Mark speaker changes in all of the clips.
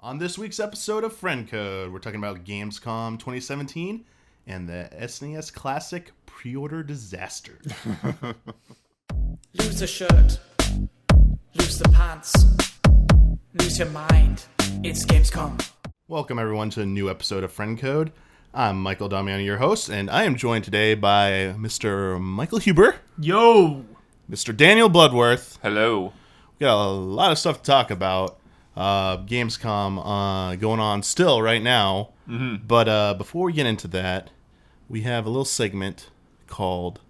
Speaker 1: On this week's episode of Friend Code, we're talking about Gamescom 2017 and the SNES Classic pre-order disaster.
Speaker 2: Lose the shirt, lose the pants, lose your mind. It's Gamescom.
Speaker 1: Welcome everyone to a new episode of Friend Code. I'm Michael Damiani, your host, and I am joined today by Mr. Michael Huber.
Speaker 3: Yo!
Speaker 1: Mr. Daniel Bloodworth.
Speaker 4: Hello.
Speaker 1: We got a lot of stuff to talk about. Gamescom going on still right now. Mm-hmm. But before we get into that, we have a little segment called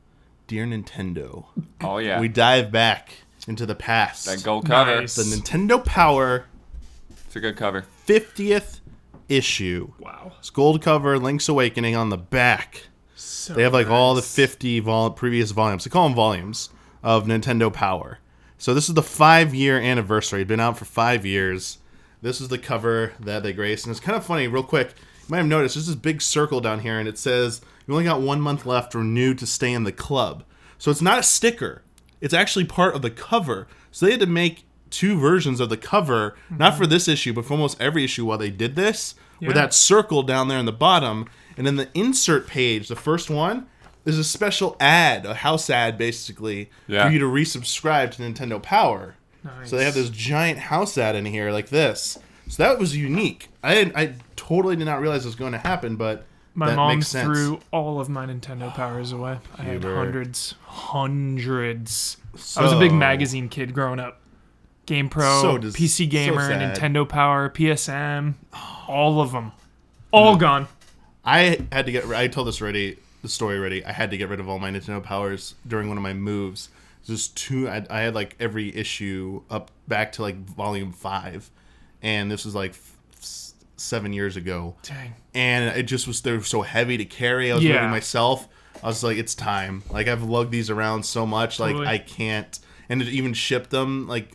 Speaker 1: Dear Nintendo.
Speaker 4: Oh, yeah.
Speaker 1: We dive back into the past.
Speaker 4: That gold cover.
Speaker 3: Nice.
Speaker 1: The Nintendo Power.
Speaker 4: It's a good cover.
Speaker 1: 50th issue.
Speaker 3: Wow.
Speaker 1: It's gold cover, Link's Awakening on the back.
Speaker 3: So
Speaker 1: They have like
Speaker 3: nice.
Speaker 1: all the 50 previous volumes. They call them volumes of Nintendo Power. So this is the 5-year anniversary. It's been out for 5 years. This is the cover that they graced. And it's kind of funny, real quick. You might have noticed there's this big circle down here, and it says you only got 1 month left or new to stay in the club. So it's not a sticker. It's actually part of the cover. So they had to make 2 versions of the cover, not for this issue, but for almost every issue while they did this, with that circle down there in the bottom. And then the insert page, the first one, is a special ad, a house ad, basically, for you to resubscribe to Nintendo Power.
Speaker 3: Nice.
Speaker 1: So they have this giant house ad in here like this. So that was unique. I totally did not realize it was going to happen, but
Speaker 3: My
Speaker 1: that
Speaker 3: mom
Speaker 1: makes sense.
Speaker 3: threw all of my Nintendo Powers away. I had hundreds. I was a big magazine kid growing up. GamePro, PC Gamer, Nintendo Power, PSM, all of them. All gone.
Speaker 1: I told the story already. I had to get rid of all my Nintendo Powers during one of my moves. Just two. I had like every issue up back to like volume 5, and this was like 7 years ago.
Speaker 3: Dang.
Speaker 1: And it just was, they were so heavy to carry. I was moving myself. I was like, it's time. Like, I've lugged these around so much, like I can't. And to even ship them like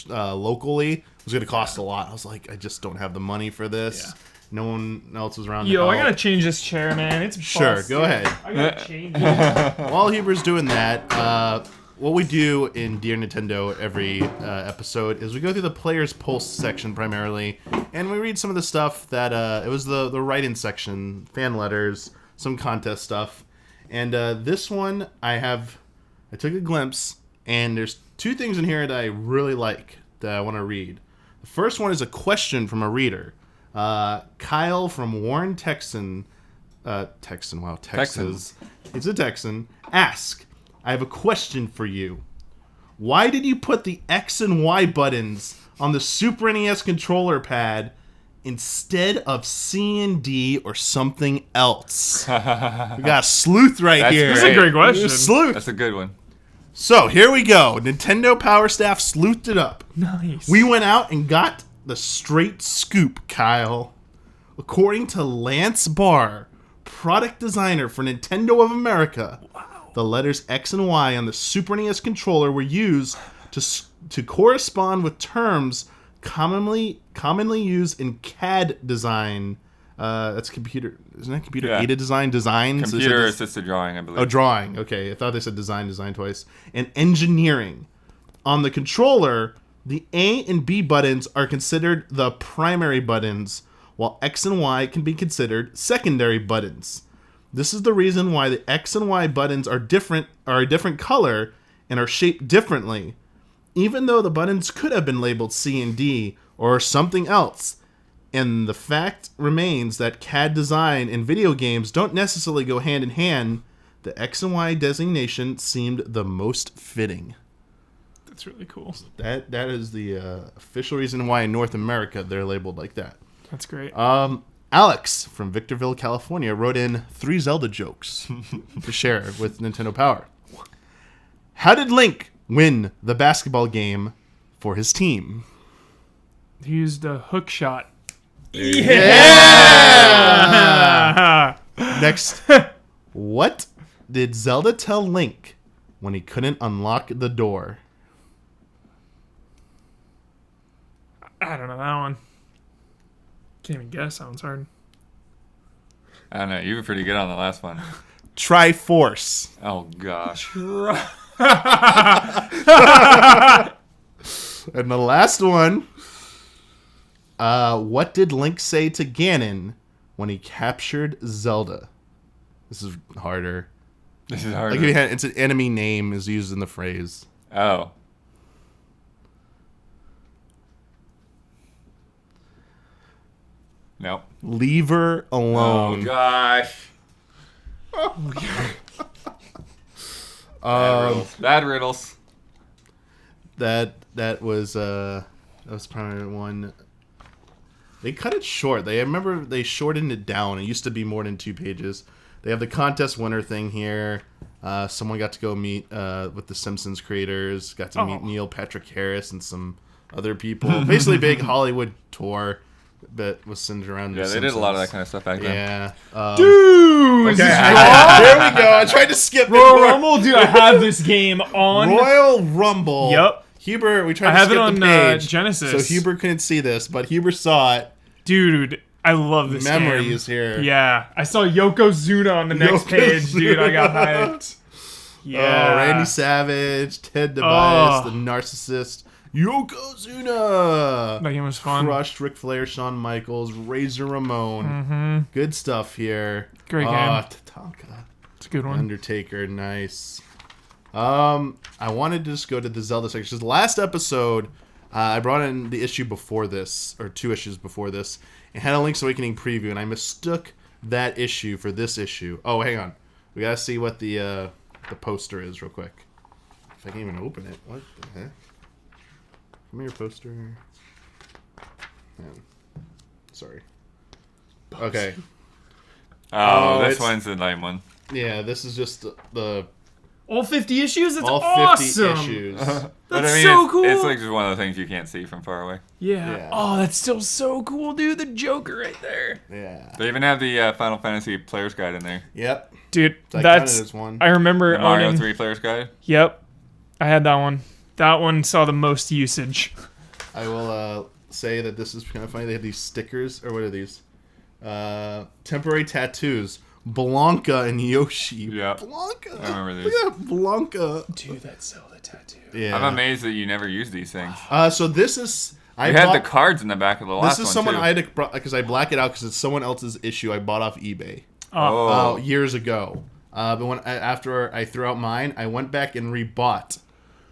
Speaker 1: locally was going to cost a lot. I was like, I just don't have the money for this. Yeah. No one else was around.
Speaker 3: Yo, I gotta change this chair, man. It's busted.
Speaker 1: Sure, go ahead.
Speaker 3: I gotta change it.
Speaker 1: While Huber's doing that, what we do in Dear Nintendo every episode is we go through the Players Pulse section primarily, and we read some of the stuff that it was the write-in section, fan letters, some contest stuff, and this one I took a glimpse, and there's 2 things in here that I really like that I want to read. The first one is a question from a reader. Kyle from Warren, Texas. He's a Texan. Ask, I have a question for you. Why did you put the X and Y buttons on the Super NES controller pad instead of C and D or something else? We got a sleuth here.
Speaker 3: That's a great question.
Speaker 1: Sleuth.
Speaker 4: That's a good one.
Speaker 1: So, here we go. Nintendo Power Staff sleuthed it up.
Speaker 3: Nice.
Speaker 1: We went out and got the straight scoop, Kyle. According to Lance Barr, product designer for Nintendo of America, the letters X and Y on the Super NES controller were used to correspond with terms commonly used in CAD design. That's computer, isn't that computer aided design?
Speaker 4: Computer assisted drawing, I believe.
Speaker 1: Oh, drawing. Okay, I thought they said design twice. And engineering. On the controller, the A and B buttons are considered the primary buttons, while X and Y can be considered secondary buttons. This is the reason why the X and Y buttons are a different color and are shaped differently. Even though the buttons could have been labeled C and D or something else, and the fact remains that CAD design and video games don't necessarily go hand in hand, the X and Y designation seemed the most fitting.
Speaker 3: That's really cool.
Speaker 1: That is the official reason why in North America they're labeled like that.
Speaker 3: That's great.
Speaker 1: Alex from Victorville, California wrote in 3 Zelda jokes to share with Nintendo Power. How did Link win the basketball game for his team?
Speaker 3: He used a hook shot.
Speaker 1: Yeah! Next, what did Zelda tell Link when he couldn't unlock the door?
Speaker 3: I don't know that one. Can't even guess. That one's hard.
Speaker 4: I don't know. You were pretty good on the last one.
Speaker 1: Triforce.
Speaker 4: Oh, gosh.
Speaker 1: And the last one, What did Link say to Ganon when he captured Zelda? This is harder.
Speaker 4: This is harder.
Speaker 1: Like it's an enemy name is used in the phrase.
Speaker 4: Oh. Nope.
Speaker 1: Leave her alone.
Speaker 4: Oh gosh. Bad riddles.
Speaker 1: That was probably one. They cut it short. I remember they shortened it down. It used to be more than 2 pages. They have the contest winner thing here. Someone got to go meet with the Simpsons creators. Got to meet Neil Patrick Harris and some other people. Basically, big Hollywood tour that was centered around.
Speaker 4: Yeah, they did a lot of that kind of stuff back then.
Speaker 1: Yeah,
Speaker 3: Dude,
Speaker 1: okay, here we go. I tried to skip
Speaker 3: Royal Rumble, dude. I have this game on
Speaker 1: Royal Rumble.
Speaker 3: Yep.
Speaker 1: Huber, we tried to
Speaker 3: I have
Speaker 1: skip
Speaker 3: it on
Speaker 1: the page,
Speaker 3: Genesis.
Speaker 1: so Huber couldn't see this, but Huber saw it.
Speaker 3: Dude, I love this
Speaker 1: Memory
Speaker 3: game.
Speaker 1: is here.
Speaker 3: Yeah, I saw Yokozuna on the next page, dude. I got hyped. Yeah.
Speaker 1: Oh, Randy Savage, Ted DeBias, the narcissist. Yokozuna!
Speaker 3: That game was fun.
Speaker 1: Crushed Ric Flair, Shawn Michaels, Razor Ramon.
Speaker 3: Mm-hmm.
Speaker 1: Good stuff here.
Speaker 3: Great game.
Speaker 1: Tatanka.
Speaker 3: It's a good one.
Speaker 1: Undertaker, nice. I wanted to just go to the Zelda section. Because the last episode, I brought in the issue before this, or 2 issues before this, and had a Link's Awakening preview, and I mistook that issue for this issue. Oh, hang on. We gotta see what the poster is real quick. If I can even open it. What the heck? Come here, poster. Man. Sorry. Okay.
Speaker 4: Oh, this one's the lame one.
Speaker 1: Yeah, this is just the
Speaker 3: all 50 issues? That's
Speaker 1: all 50
Speaker 3: awesome.
Speaker 1: issues.
Speaker 3: That's so cool.
Speaker 4: It's like just one of the things you can't see from far away.
Speaker 3: Yeah. Oh, that's still so cool, dude. The Joker right there.
Speaker 1: Yeah.
Speaker 4: They even have the Final Fantasy Player's Guide in there.
Speaker 1: Yep.
Speaker 3: Dude,
Speaker 1: So
Speaker 3: that's
Speaker 1: one.
Speaker 3: I remember
Speaker 4: The Mario
Speaker 3: owning,
Speaker 4: 3 Player's Guide.
Speaker 3: Yep. I had that one. That one saw the most usage.
Speaker 1: I will say that this is kind of funny. They have these stickers, or what are these? Temporary tattoos. Blanca and Yoshi.
Speaker 4: Yeah.
Speaker 1: Blanca.
Speaker 4: I remember these.
Speaker 1: Look at that Blanca.
Speaker 3: Dude, that's Zelda tattoo.
Speaker 1: Yeah.
Speaker 4: I'm amazed that you never use these things.
Speaker 1: So this is...
Speaker 4: You had the cards in the back of the last one,
Speaker 1: This is someone
Speaker 4: too.
Speaker 1: I had to... Because I black it out because it's someone else's issue I bought off eBay.
Speaker 4: Oh.
Speaker 1: Years ago. But after I threw out mine, I went back and rebought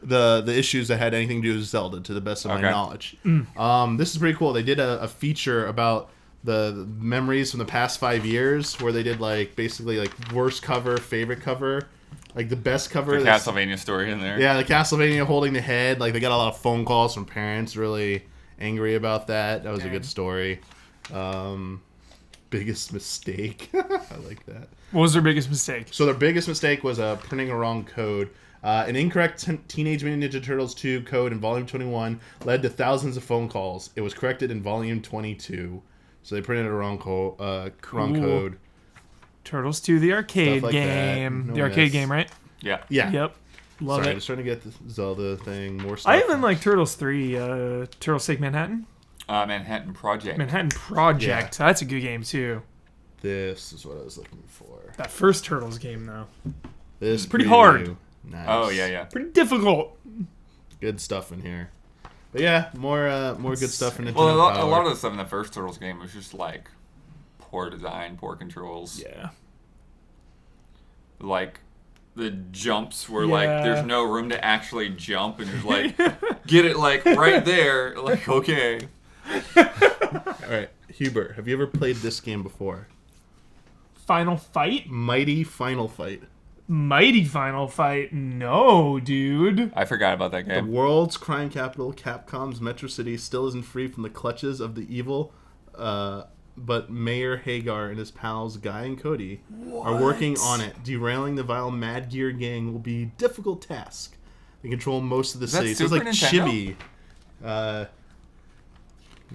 Speaker 1: the issues that had anything to do with Zelda, to the best of my knowledge. This is pretty cool. They did a feature about the memories from the past 5 years, where they did like basically like worst cover, favorite cover, like the best cover.
Speaker 4: The Castlevania story in there.
Speaker 1: Yeah, the Castlevania holding the head. Like they got a lot of phone calls from parents really angry about that. That was a good story. Biggest mistake. I like that.
Speaker 3: What was their biggest mistake?
Speaker 1: So their biggest mistake was printing a wrong code. An incorrect Teenage Mutant Ninja Turtles 2 code in Volume 21 led to thousands of phone calls. It was corrected in Volume 22. So they printed a wrong code.
Speaker 3: Turtles 2, the arcade
Speaker 1: Stuff like
Speaker 3: game.
Speaker 1: that.
Speaker 3: The arcade game, right?
Speaker 4: Yeah.
Speaker 1: Yeah.
Speaker 3: Yep. Love
Speaker 1: Sorry,
Speaker 3: it.
Speaker 1: just trying to get the Zelda thing, more stuff.
Speaker 3: I even like Turtles 3, Turtles Take Manhattan.
Speaker 4: Manhattan Project.
Speaker 3: Manhattan Project.
Speaker 1: Yeah.
Speaker 3: That's a good game, too.
Speaker 1: This is what I was looking for.
Speaker 3: That first Turtles game, though.
Speaker 1: This
Speaker 3: pretty
Speaker 1: preview.
Speaker 3: hard.
Speaker 1: Nice.
Speaker 4: Oh, yeah.
Speaker 3: Pretty difficult.
Speaker 1: Good stuff in here. But yeah, more good stuff in Nintendo
Speaker 4: Well, a
Speaker 1: Power.
Speaker 4: lot of the stuff in the first Turtles game was just like poor design, poor controls.
Speaker 3: Yeah.
Speaker 4: Like the jumps were like there's no room to actually jump, and you're like get it like right there. Like okay.
Speaker 1: All right, Hubert, have you ever played this game before?
Speaker 3: Final Fight?
Speaker 1: Mighty Final Fight.
Speaker 3: Mighty Final Fight? No, dude.
Speaker 4: I forgot about that
Speaker 1: The
Speaker 4: game.
Speaker 1: world's crime capital, Capcom's Metro City, still isn't free from the clutches of the evil, but Mayor Hagar and his pals Guy and Cody are working on it. Derailing the vile Mad Gear gang will be a difficult task. They control most of the city. So it's like
Speaker 4: Nintendo?
Speaker 1: Chibi.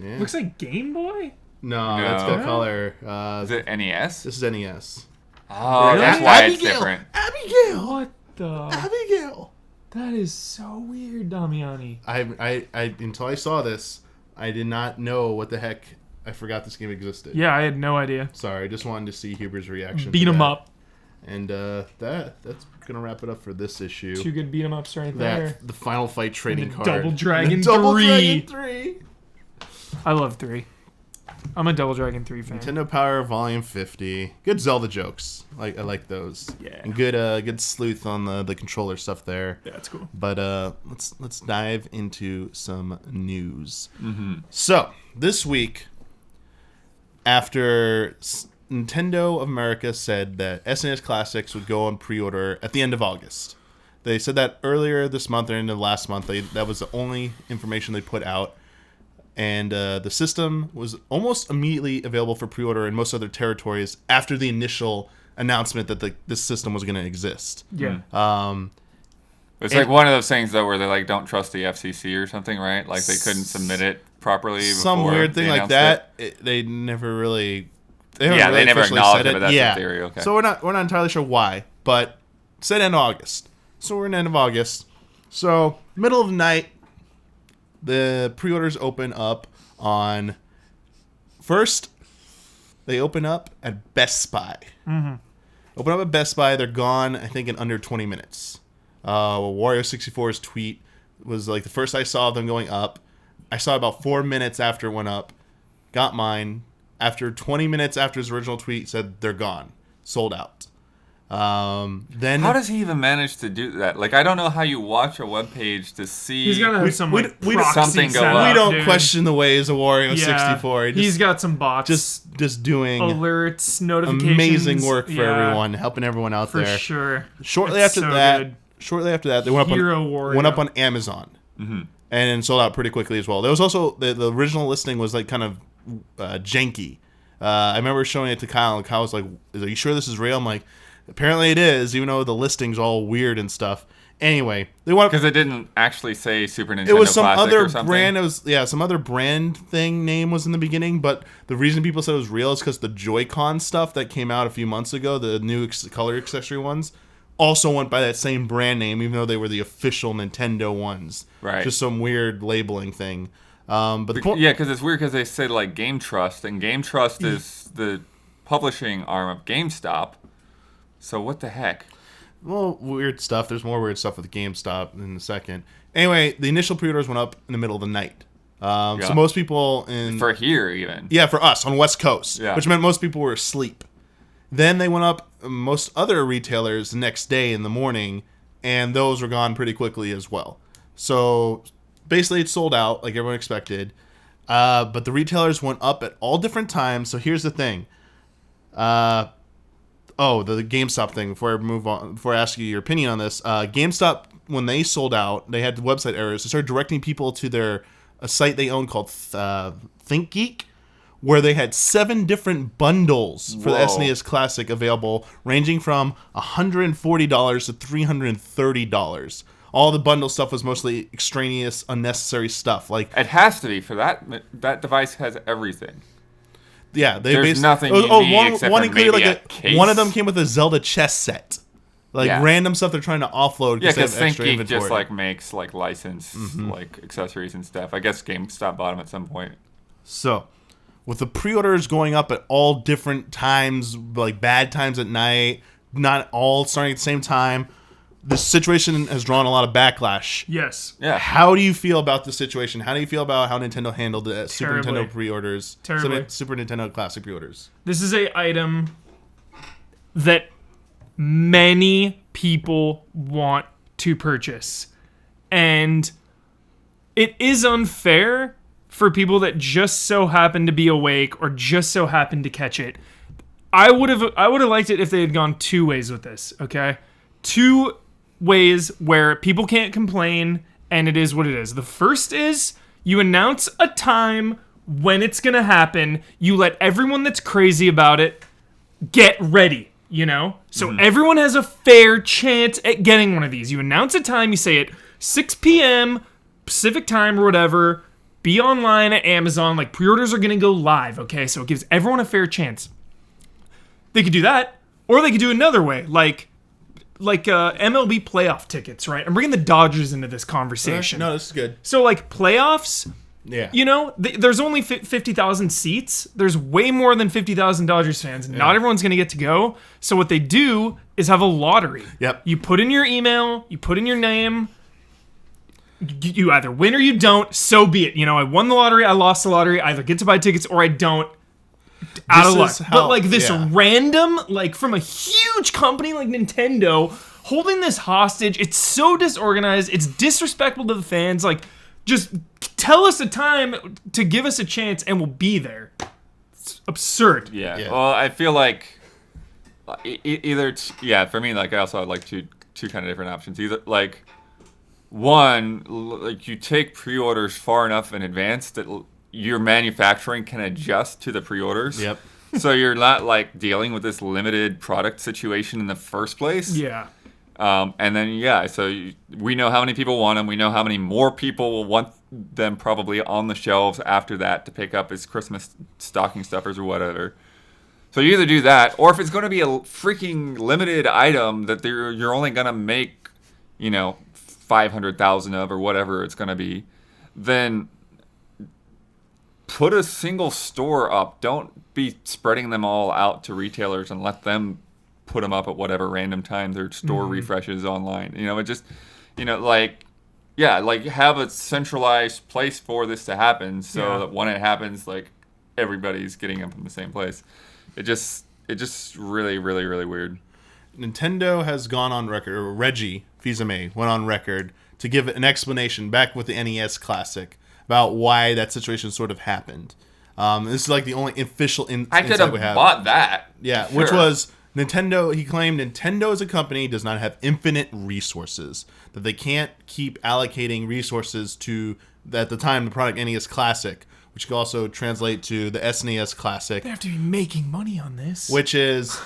Speaker 1: Yeah.
Speaker 3: Looks like Game Boy?
Speaker 1: No,
Speaker 4: No.
Speaker 1: that's got color.
Speaker 4: Is it NES?
Speaker 1: This is NES.
Speaker 4: Oh,
Speaker 3: Really?
Speaker 4: that's why it's
Speaker 1: Abigail!
Speaker 4: different.
Speaker 1: Abigail!
Speaker 3: What the?
Speaker 1: Abigail!
Speaker 3: That is so weird, Damiani.
Speaker 1: I until I saw this, I did not know what the heck. I forgot this game existed.
Speaker 3: Yeah, I had no idea.
Speaker 1: Sorry, I just wanted to see Huber's reaction.
Speaker 3: Beat
Speaker 1: to
Speaker 3: 'em
Speaker 1: that.
Speaker 3: up.
Speaker 1: And that's gonna wrap it up for this issue.
Speaker 3: Two good beat 'em ups right there.
Speaker 1: The Final Fight trading
Speaker 3: the
Speaker 1: card.
Speaker 3: Double Dragon
Speaker 1: The Double
Speaker 3: 3.
Speaker 1: Dragon 3.
Speaker 3: I love 3. I'm a Double Dragon 3 fan.
Speaker 1: Nintendo Power Volume 50. Good Zelda jokes. I like those.
Speaker 3: Yeah.
Speaker 1: And good sleuth on the controller stuff there.
Speaker 3: Yeah, that's cool.
Speaker 1: But let's dive into some news.
Speaker 4: Mm-hmm.
Speaker 1: So this week, after Nintendo of America said that SNES Classics would go on pre-order at the end of August. They said that earlier this month or into last month. That was the only information they put out. And the system was almost immediately available for pre-order in most other territories after the initial announcement that this system was going to exist.
Speaker 3: Yeah.
Speaker 4: It's like one of those things, though, where they like don't trust the FCC or something, right? Like they couldn't submit it properly.
Speaker 1: Some weird thing like that. They never really. They
Speaker 4: never acknowledged it, but that's a theory. Okay.
Speaker 1: So we're not entirely sure why, but said end of August. So we're in end of August. So middle of the night. The pre-orders open up on... First, they open up at Best Buy.
Speaker 3: Mm-hmm.
Speaker 1: Open up at Best Buy. They're gone, I think, in under 20 minutes. Wario64's tweet was like the first I saw of them going up. I saw it about 4 minutes after it went up. Got mine. After 20 minutes after his original tweet, said they're gone. Sold out. Then
Speaker 4: how does he even manage to do that? Like, I don't know how you watch a web page to see.
Speaker 3: He's gonna have some proxy
Speaker 4: something go
Speaker 3: setup,
Speaker 4: up.
Speaker 1: We don't
Speaker 3: dude.
Speaker 1: question the ways of Wario 64.
Speaker 3: He's got some bots.
Speaker 1: Just doing
Speaker 3: alerts, notifications.
Speaker 1: Amazing work for everyone, helping everyone out
Speaker 3: for
Speaker 1: there.
Speaker 3: For sure.
Speaker 1: Shortly after that, they went up on Amazon, and sold out pretty quickly as well. There was also the original listing was like kind of janky. I remember showing it to Kyle, and Kyle was like, "Are you sure this is real?" I'm like, apparently it is, even though the listing's all weird and stuff. Anyway, they want
Speaker 4: because it didn't actually say Super Nintendo.
Speaker 1: It was some
Speaker 4: Classic
Speaker 1: other
Speaker 4: or something.
Speaker 1: brand. It was some other brand thing name was in the beginning. But the reason people said it was real is because the Joy-Con stuff that came out a few months ago, the new color accessory ones, also went by that same brand name, even though they were the official Nintendo ones.
Speaker 4: Right.
Speaker 1: Just some weird labeling thing. But
Speaker 4: because it's weird because they said like Game Trust, and Game Trust is the publishing arm of GameStop. So what the heck?
Speaker 1: Well, weird stuff. There's more weird stuff with GameStop in a second. Anyway, the initial pre-orders went up in the middle of the night. So most people
Speaker 4: for here even.
Speaker 1: Yeah, for us on West Coast,
Speaker 4: yeah.
Speaker 1: Which meant most people were asleep. Then they went up most other retailers the next day in the morning, and those were gone pretty quickly as well. So basically, it sold out like everyone expected. But the retailers went up at all different times. So here's the thing. The GameStop thing, before I ask you your opinion on this, GameStop, when they sold out, they had website errors. They started directing people to a site they own called ThinkGeek, where they had 7 different bundles for the SNES Classic available, ranging from $140 to $330. All the bundle stuff was mostly extraneous, unnecessary stuff. Like
Speaker 4: it has to be for that device has everything.
Speaker 1: Yeah,
Speaker 4: there's nothing you need except for maybe a case.
Speaker 1: One of them came with a Zelda chess set, random stuff they're trying to offload.
Speaker 4: Yeah, because ThinkGeek just like makes like license like accessories and stuff. I guess GameStop bought them at some point.
Speaker 1: So, with the pre-orders going up at all different times, like bad times at night, not all starting at the same time, this situation has drawn a lot of backlash.
Speaker 3: Yes.
Speaker 4: Yeah.
Speaker 1: How do you feel about the situation? How do you feel about how Nintendo handled the Super Nintendo pre-orders? Super Nintendo Classic pre-orders.
Speaker 3: This is a item that many people want to purchase. And it is unfair for people that just so happen to be awake or just so happen to catch it. I would have liked it if they had gone 2 ways with this, okay? 2 ways where people can't complain and it is what it is. The first is you announce a time when it's going to happen. You let everyone that's crazy about it get ready, So everyone has a fair chance at getting one of these. You announce a time, you say it 6 p.m. Pacific time or whatever. Be online at Amazon. Like, pre-orders are going to go live, okay? So it gives everyone a fair chance. They could do that, or they could do another way, like MLB playoff tickets, right? I'm bringing the Dodgers into this conversation.
Speaker 1: No, this is good.
Speaker 3: So, like, playoffs,
Speaker 1: yeah.
Speaker 3: There's only 50,000 seats. There's way more than 50,000 Dodgers fans. Yeah. Not everyone's going to get to go. So what they do is have a lottery.
Speaker 1: Yep.
Speaker 3: You put in your email, you put in your name. You either win or you don't. So be it. I won the lottery, I lost the lottery. I either get to buy tickets or I don't. out of
Speaker 1: This
Speaker 3: luck.
Speaker 1: is
Speaker 3: But
Speaker 1: how-
Speaker 3: like this
Speaker 1: yeah.
Speaker 3: random, like from a huge company like Nintendo, holding this hostage, it's so disorganized, it's disrespectful to the fans. Like, just tell us a time to give us a chance and we'll be there. It's absurd.
Speaker 4: Yeah.
Speaker 1: Yeah.
Speaker 4: Well, I feel like either for me, like I also had like two kind of different options. Either like one, like you take pre-orders far enough in advance that your manufacturing can adjust to the pre-orders.
Speaker 1: Yep.
Speaker 4: So you're not like dealing with this limited product situation in the first place.
Speaker 3: Yeah.
Speaker 4: And then we know how many people want them. We know how many more people will want them probably on the shelves after that to pick up as Christmas stocking stuffers or whatever. So you either do that, or if it's going to be a freaking limited item that you're only going to make, 500,000 of or whatever it's going to be, then put a single store up. Don't be spreading them all out to retailers and let them put them up at whatever random time their store refreshes online. It just, have a centralized place for this to happen so that when it happens, like, everybody's getting them from the same place. It just really, really, really weird.
Speaker 1: Nintendo has gone on record, or Reggie Fils-Aimé went on record to give an explanation back with the NES Classic about why that situation sort of happened. This is like the only official
Speaker 4: I could
Speaker 1: insight we
Speaker 4: have
Speaker 1: have.
Speaker 4: bought that.
Speaker 1: Yeah,
Speaker 4: Sure.
Speaker 1: which was Nintendo. He claimed Nintendo as a company does not have infinite resources, that they can't keep allocating resources to, at the time, the product NES Classic, which could also translate to the SNES Classic.
Speaker 3: They have to be making money on this.
Speaker 1: Which if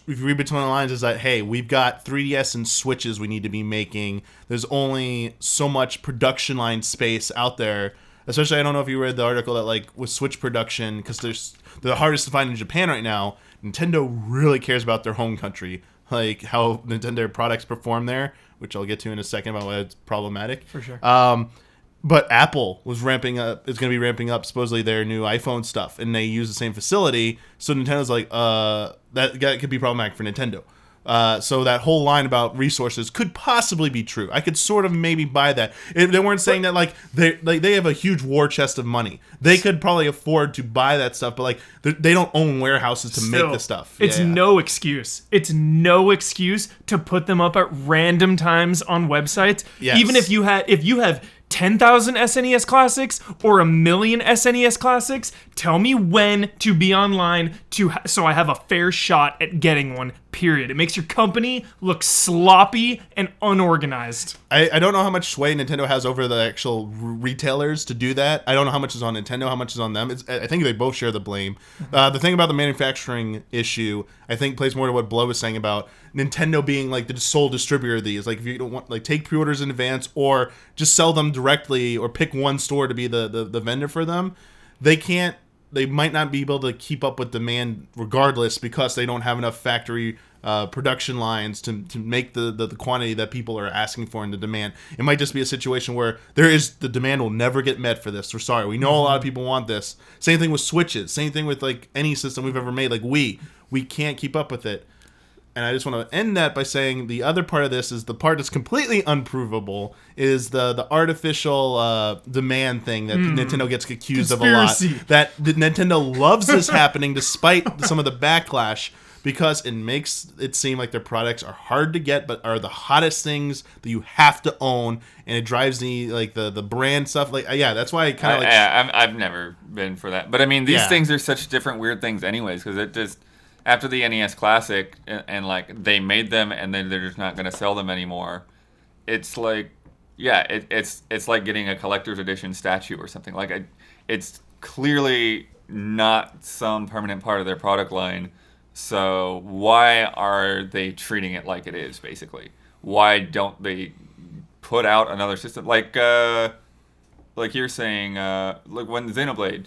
Speaker 1: you read between the lines, is that, hey, we've got 3DS and Switches we need to be making. There's only so much production line space out there. Especially, I don't know if you read the article that, like, with Switch production, because they're the hardest to find in Japan right now, Nintendo really cares about their home country. Like, how Nintendo products perform there, which I'll get to in a second about why it's problematic.
Speaker 3: For sure.
Speaker 1: But Apple is going to be ramping up supposedly their new iPhone stuff, and they use the same facility. So Nintendo's like, that could be problematic for Nintendo. So that whole line about resources could possibly be true. I could sort of maybe buy that. They weren't saying that like they have a huge war chest of money. They could probably afford to buy that stuff, but like they don't own warehouses to make the stuff.
Speaker 3: It's no excuse. It's no excuse to put them up at random times on websites.
Speaker 1: Yes.
Speaker 3: Even if you have 10,000 SNES Classics or 1,000,000 SNES Classics, tell me when to be online so I have a fair shot at getting one, period. It makes your company look sloppy and unorganized.
Speaker 1: I don't know how much sway Nintendo has over the actual retailers to do that. I don't know how much is on Nintendo, how much is on them. I think they both share the blame. The thing about the manufacturing issue, I think, plays more to what Blow was saying about Nintendo being like the sole distributor of these. Like, if you don't want, like, take pre-orders in advance or just sell them directly or pick one store to be the vendor for them, they might not be able to keep up with demand regardless because they don't have enough factory production lines to make the quantity that people are asking for in the demand. It might just be a situation where the demand will never get met for this. We're sorry. We know a lot of people want this. Same thing with Switches. Same thing with like any system we've ever made. Like we can't keep up with it. And I just want to end that by saying the other part of this is the part that's completely unprovable is the artificial demand thing that Nintendo gets accused of a lot. That Nintendo loves this happening despite some of the backlash because it makes it seem like their products are hard to get but are the hottest things that you have to own, and it drives the brand stuff. Like, yeah, that's why I kind of like...
Speaker 4: I've never been for that. But I mean, these things are such different weird things anyways, because it just... After the NES Classic, and like they made them, and then they're just not going to sell them anymore. It's like, it's like getting a collector's edition statue or something. Like, it's clearly not some permanent part of their product line. So why are they treating it like it is? Basically, why don't they put out another system like you're saying, like when Xenoblade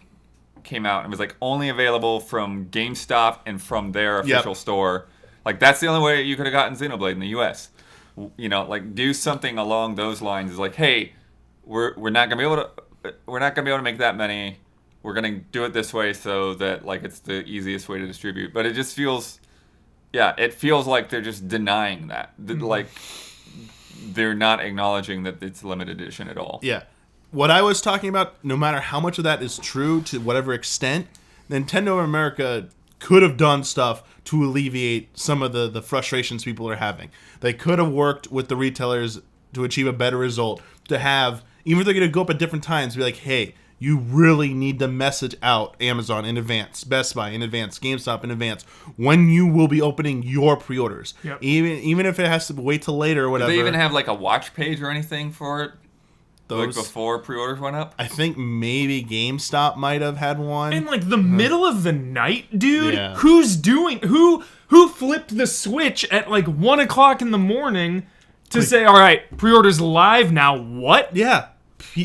Speaker 4: came out and was like only available from GameStop and from their official store. Like, that's the only way you could have gotten Xenoblade in the US. Like, do something along those lines. Is like, hey, we're not gonna be able to make that many. We're gonna do it this way so that like it's the easiest way to distribute. But it just feels like they're just denying that. Like, they're not acknowledging that it's limited edition at all.
Speaker 1: Yeah. What I was talking about, no matter how much of that is true to whatever extent, Nintendo of America could have done stuff to alleviate some of the frustrations people are having. They could have worked with the retailers to achieve a better result, to have, even if they're going to go up at different times, be like, hey, you really need to message out Amazon in advance, Best Buy in advance, GameStop in advance, when you will be opening your pre-orders.
Speaker 3: Yep.
Speaker 1: Even if it has to wait till later or whatever.
Speaker 4: Do they even have like a watch page or anything for it?
Speaker 1: Those,
Speaker 4: like before pre-orders went up?
Speaker 1: I think maybe GameStop might have had one.
Speaker 3: In like the middle of the night, dude.
Speaker 1: Yeah.
Speaker 3: Who flipped the switch at like 1 o'clock in the morning to say, all right, pre-orders live now? What?
Speaker 1: Yeah.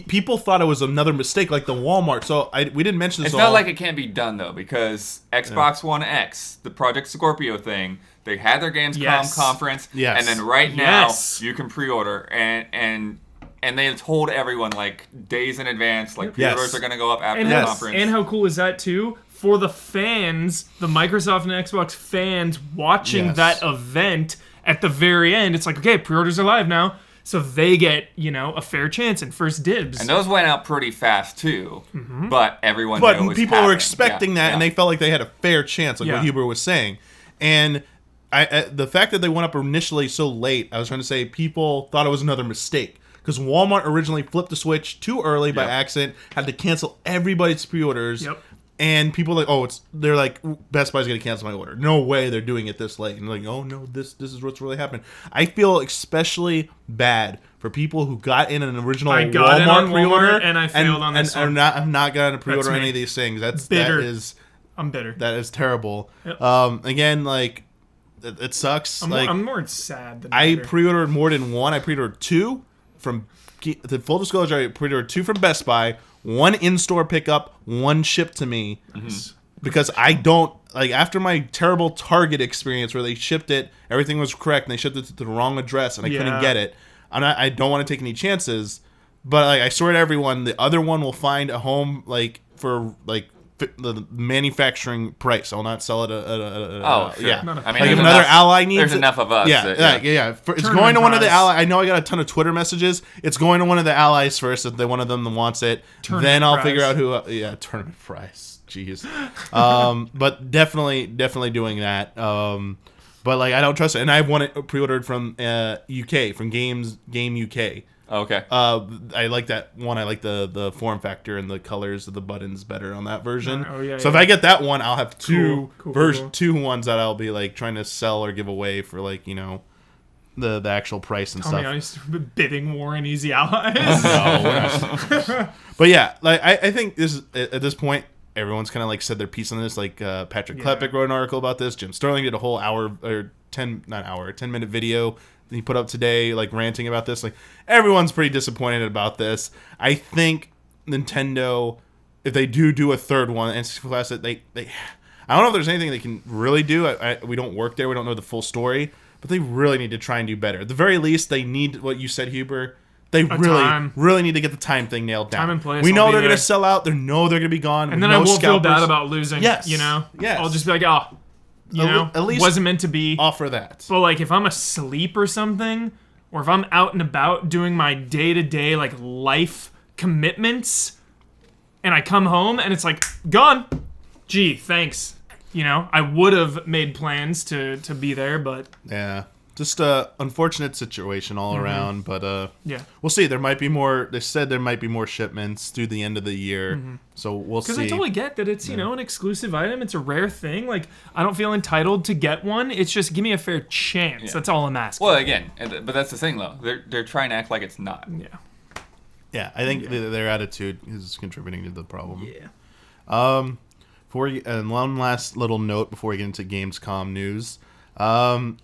Speaker 1: People thought it was another mistake, like the Walmart. So we didn't mention this.
Speaker 4: It's not like it can't be done though, because Xbox One X, the Project Scorpio thing, they had their Gamescom conference, and then now you can pre-order, and they told everyone like days in advance, like pre-orders are going to go up after the conference.
Speaker 3: And how cool is that too? For the fans, the Microsoft and Xbox fans watching that event at the very end, it's like, okay, pre-orders are live now. So they get, a fair chance and first dibs.
Speaker 4: And those went out pretty fast too, but everyone knew it was
Speaker 1: people
Speaker 4: happening.
Speaker 1: were expecting that, and they felt like they had a fair chance, like what Huber was saying. And the fact that they went up initially so late, I was trying to say, people thought it was another mistake. Because Walmart originally flipped the switch too early by accident, had to cancel everybody's pre-orders.
Speaker 3: Yep.
Speaker 1: And people are like, they're like, Best Buy's going to cancel my order. No way they're doing it this late. And like, oh no, this is what's really happening. I feel especially bad for people who got in an original Walmart pre-order
Speaker 3: and I failed on this one.
Speaker 1: I've not gotten a pre-order on any of these things.
Speaker 3: That's bitter. I'm bitter.
Speaker 1: That is terrible.
Speaker 3: Yep.
Speaker 1: Again, like, it sucks.
Speaker 3: I'm more sad than
Speaker 1: I
Speaker 3: bitter.
Speaker 1: pre-ordered more than one. I pre-ordered two from, the full disclosure, I pre-ordered two from Best Buy. One in-store pickup, one shipped to me. Because I don't, like, after my terrible Target experience where they shipped it, everything was correct, and they shipped it to the wrong address, and I couldn't get it. I don't want to take any chances, but, like, I swear to everyone, the other one will find a home, like, for, like, the manufacturing price. I'll not sell it
Speaker 4: sure.
Speaker 1: Yeah.
Speaker 4: I mean,
Speaker 1: like if another ally needs
Speaker 4: there's enough of us.
Speaker 1: It's going to one of the allies. I know I got a ton of Twitter messages. It's going to one of the allies first if one of them wants it. Then I'll figure out who. Tournament price. Jeez. But definitely doing that. But like I don't trust it, and I want it pre-ordered from UK from Game UK.
Speaker 4: Okay.
Speaker 1: I like that one. I like the form factor and the colors of the buttons better on that version. So if I get that one, I'll have two ones that I'll be like trying to sell or give away for like the actual price and stuff.
Speaker 3: Tell me, I used to bidding war and Easy Allies.
Speaker 1: No, we're not. But yeah, like I think this is, at this point, everyone's kind of like said their piece on this. Like Patrick Klepek wrote an article about this. Jim Sterling did a whole 10-minute video he put up today, like ranting about this. Like everyone's pretty disappointed about this. I think Nintendo, if they do a third one, NC Classic, they I don't know if there's anything they can really do. We don't work there. We don't know the full story, but they really need to try and do better. At the very least, they need what you said, Huber. They really need to get the time thing nailed down.
Speaker 3: Time and place.
Speaker 1: We know they're going to sell out. They know they're going to be gone.
Speaker 3: And then I won't feel bad about losing.
Speaker 1: Yes.
Speaker 3: Yes. I'll just be like, at least wasn't meant to be.
Speaker 1: Offer that.
Speaker 3: But like, if I'm asleep or something, or if I'm out and about doing my day-to-day like life commitments, and I come home and it's like gone. Gee, thanks. I would have made plans to be there, but
Speaker 1: yeah. Just a unfortunate situation all around, but we'll see. There might be more. They said there might be more shipments through the end of the year, so we'll see.
Speaker 3: Because I totally get that it's an exclusive item. It's a rare thing. Like I don't feel entitled to get one. It's just give me a fair chance. Yeah. That's all I'm asking.
Speaker 4: Well, again, but that's the thing though. They're trying to act like it's not.
Speaker 3: Yeah.
Speaker 1: Yeah, I think their attitude is contributing to the problem.
Speaker 3: Yeah.
Speaker 1: And one last little note before we get into Gamescom news.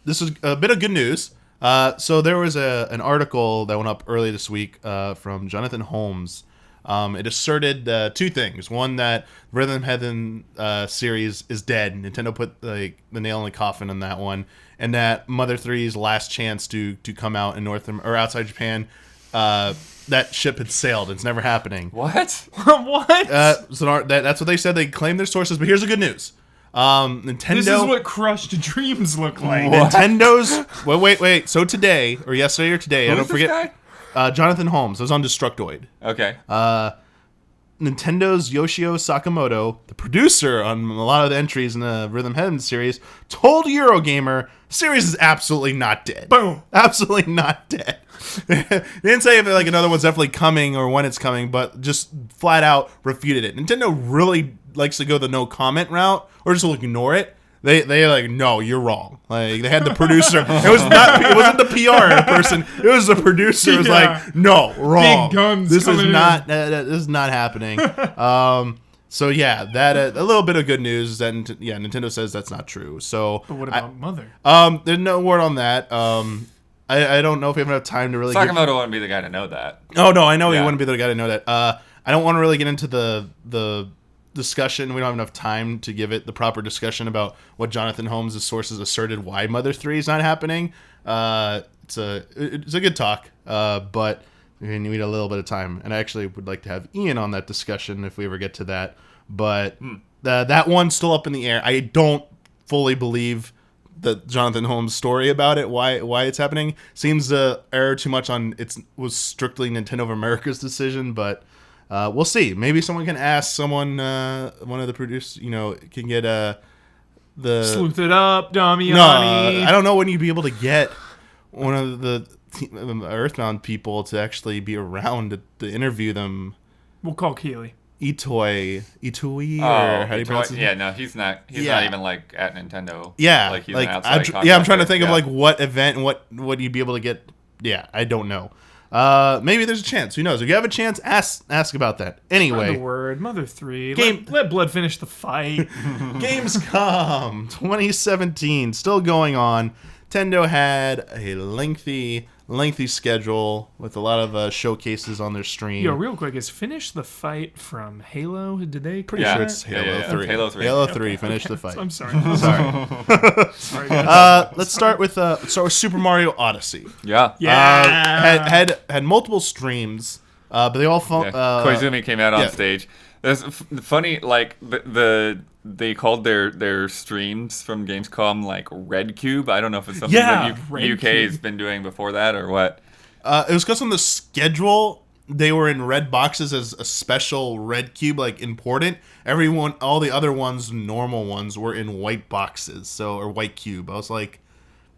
Speaker 1: This is a bit of good news. So there was an article that went up early this week from Jonathan Holmes. It asserted two things. One, that Rhythm Heaven series is dead. Nintendo put the nail in the coffin on that one. And that Mother 3's last chance to come out in outside Japan, that ship had sailed. It's never happening.
Speaker 4: What?
Speaker 3: What?
Speaker 1: So that's what they said. They claimed their sources, but here's the good news. Nintendo.
Speaker 3: This is what crushed dreams look like.
Speaker 1: Nintendo's. Wait. So today, or yesterday or today, I don't
Speaker 4: Who's this
Speaker 1: forget. Jonathan Holmes. I was on Destructoid.
Speaker 4: Okay.
Speaker 1: Nintendo's Yoshio Sakamoto, the producer on a lot of the entries in the Rhythm Heaven series, told Eurogamer, the series is absolutely not dead.
Speaker 3: Boom.
Speaker 1: Absolutely not dead. They didn't say if like another one's definitely coming or when it's coming, but just flat out refuted it. Nintendo really likes to go the no comment route or just ignore it. They like, no, you're wrong. Like they had the producer. It wasn't the PR person. It was the producer. It was like, no, wrong.
Speaker 3: Big guns
Speaker 1: This is
Speaker 3: coming
Speaker 1: not. This is not happening. So yeah, that a little bit of good news is that Nintendo says that's not true. So
Speaker 3: But what about Mother?
Speaker 1: there's no word on that. I don't know if we have enough time to really.
Speaker 4: Sakamoto wouldn't be the guy to know that.
Speaker 1: Oh no, I know he
Speaker 4: Yeah.
Speaker 1: wouldn't be the guy to know that. I don't want to really get into the discussion. We don't have enough time to give it the proper discussion about what Jonathan Holmes' sources asserted why Mother 3 is not happening. It's a good talk, but we need a little bit of time. And I actually would like to have Ian on that discussion if we ever get to that. But that one's still up in the air. I don't fully believe the Jonathan Holmes story about it, why it's happening. Seems to err too much on was strictly Nintendo of America's decision, but we'll see. Maybe someone can ask someone, one of the producers, can get the
Speaker 3: Sleuth it up, Damiani.
Speaker 1: No, I don't know when you'd be able to get one of the Earthbound people to actually be around to interview them.
Speaker 3: We'll call Keeley.
Speaker 1: Itoi, or how do you pronounce it?
Speaker 4: Yeah, no, he's not. He's not even like at Nintendo.
Speaker 1: Yeah,
Speaker 4: like he's
Speaker 1: like
Speaker 4: an outside
Speaker 1: I'm trying to think of
Speaker 4: yeah.
Speaker 1: like what event and what you'd be able to get. Yeah, I don't know. Maybe there's a chance. Who knows? If you have a chance, ask about that. Anyway,
Speaker 3: Spread the word. Mother 3.
Speaker 1: Game-
Speaker 3: Let Blood finish the fight.
Speaker 1: Gamescom 2017 still going on. Nintendo had a lengthy schedule with a lot of showcases on their stream.
Speaker 3: Yo, real quick, is Finish the Fight from Halo? Did they?
Speaker 1: Pretty
Speaker 4: Yeah.
Speaker 1: sure it's Halo 3.
Speaker 4: Halo 3.
Speaker 1: Halo 3. Finish the fight.
Speaker 3: I'm sorry.
Speaker 1: Sorry.
Speaker 3: Sorry, guys.
Speaker 1: Let's start with Super Mario Odyssey.
Speaker 4: Yeah.
Speaker 3: Yeah.
Speaker 1: Had multiple streams, but they all
Speaker 4: Koizumi came out on
Speaker 1: yeah.
Speaker 4: stage. There's funny, like they called their streams from Gamescom like Red Cube. I don't know if it's something that
Speaker 3: Red
Speaker 4: UK has
Speaker 3: Cube.
Speaker 4: been doing before that or what.
Speaker 1: It was because on the schedule they were in red boxes as a special red cube, like important. All the other ones, normal ones, were in white boxes, or white cube. I was like,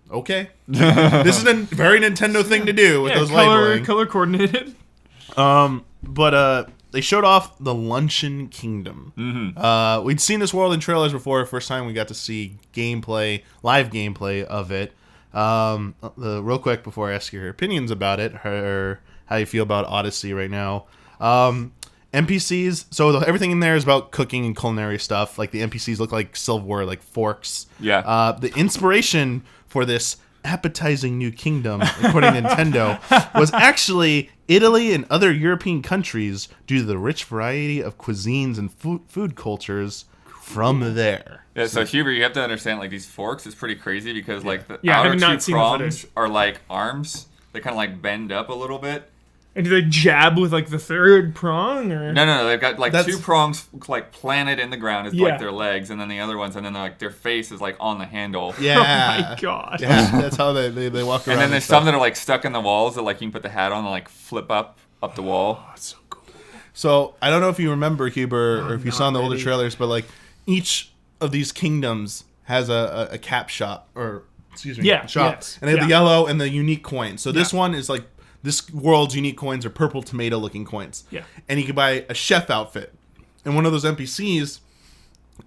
Speaker 1: okay, this is a very Nintendo thing to do with those labeling.
Speaker 3: Color coordinated.
Speaker 1: But they showed off the Luncheon Kingdom. Mm-hmm. We'd seen this world in trailers before. First time we got to see live gameplay of it. Real quick before I ask your opinions about it, or how you feel about Oddysey right now. NPCs, so everything in there is about cooking and culinary stuff. Like the NPCs look like silverware, like forks.
Speaker 4: Yeah.
Speaker 1: The inspiration for this appetizing new kingdom, according to Nintendo, was actually Italy and other European countries due to the rich variety of cuisines and food cultures from there.
Speaker 4: Yeah, so Huber, you have to understand, like, these forks is pretty crazy because, like, the
Speaker 3: I
Speaker 4: outer
Speaker 3: have
Speaker 4: two
Speaker 3: not seen the
Speaker 4: prongs
Speaker 3: footage.
Speaker 4: are, like, arms. They kind of, like, bend up a little bit.
Speaker 3: And do they jab with like the third prong or?
Speaker 4: No. They've got, like,
Speaker 1: That's-
Speaker 4: two prongs, like, planted in the ground as,
Speaker 3: Yeah.
Speaker 4: like, their legs, and then the other ones, and then, like, their face is, like, on the handle.
Speaker 1: Yeah.
Speaker 3: Oh my god.
Speaker 1: Yeah, that's how they walk around.
Speaker 4: And then there's
Speaker 1: stuff.
Speaker 4: some that are, like, stuck in the walls that, like, you can put the hat on and, like, flip up the wall.
Speaker 3: Oh, it's so cool.
Speaker 1: So I don't know if you remember, Huber, or if you saw in the older
Speaker 3: really.
Speaker 1: trailers, but like each of these kingdoms has a cap shop, or excuse me,
Speaker 3: Yeah,
Speaker 1: shop,
Speaker 3: yes,
Speaker 1: and they have the
Speaker 3: yeah.
Speaker 1: yellow and the unique coins. So this
Speaker 3: Yeah.
Speaker 1: one is like this world's unique coins are purple tomato looking coins.
Speaker 3: Yeah.
Speaker 1: And you can buy a chef outfit, and one of those NPCs.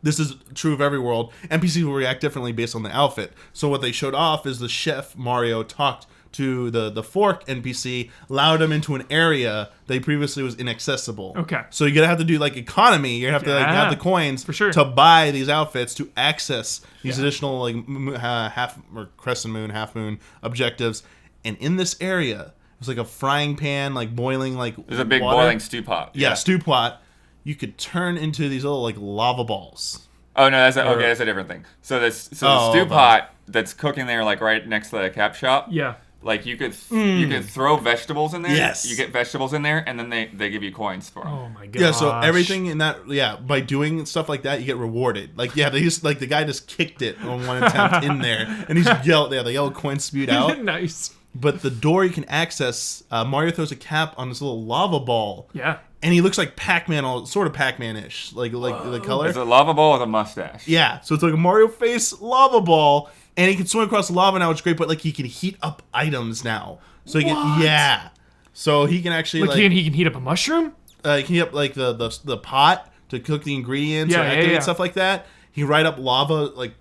Speaker 1: This is true of every world. NPCs will react differently based on the outfit. So what they showed off is the chef Mario talked to the fork NPC, allowed him into an area that previously was inaccessible.
Speaker 3: Okay.
Speaker 1: So you're gonna have to do like economy. You're gonna have to like
Speaker 3: Yeah,
Speaker 1: have the coins
Speaker 3: for sure.
Speaker 1: to buy these outfits to access these additional like half or crescent moon, half moon objectives. And in this area, it was like a frying pan, like boiling like
Speaker 4: There's a big
Speaker 1: water.
Speaker 4: boiling stew pot.
Speaker 1: Yeah, stew pot. You could turn into these little like lava balls.
Speaker 4: Oh no, that's a different thing. So the stew pot that's cooking there, like right next to the cap shop.
Speaker 3: Yeah.
Speaker 4: Like you could throw vegetables in there.
Speaker 1: Yes.
Speaker 4: You get vegetables in there, and then they give you coins for them.
Speaker 3: Oh my god.
Speaker 1: Yeah, so everything in that, by doing stuff like that, you get rewarded. Like, they used, like, the guy just kicked it on one attempt in there, and he's yelled, the yellow coin spewed out.
Speaker 3: Nice.
Speaker 1: But the door you can access, Mario throws a cap on this little lava ball,
Speaker 3: Yeah.
Speaker 1: and he looks like Pac-Man, sort of Pac-Man-ish, like the color.
Speaker 4: It's a lava ball with a mustache.
Speaker 1: Yeah, so it's like a Mario face lava ball, and he can swim across lava now, which is great. But like he can heat up items now, so he can so he can actually
Speaker 3: Like he can heat up a mushroom.
Speaker 1: He can heat up like the pot to cook the ingredients or activate stuff like that. He can ride up lava like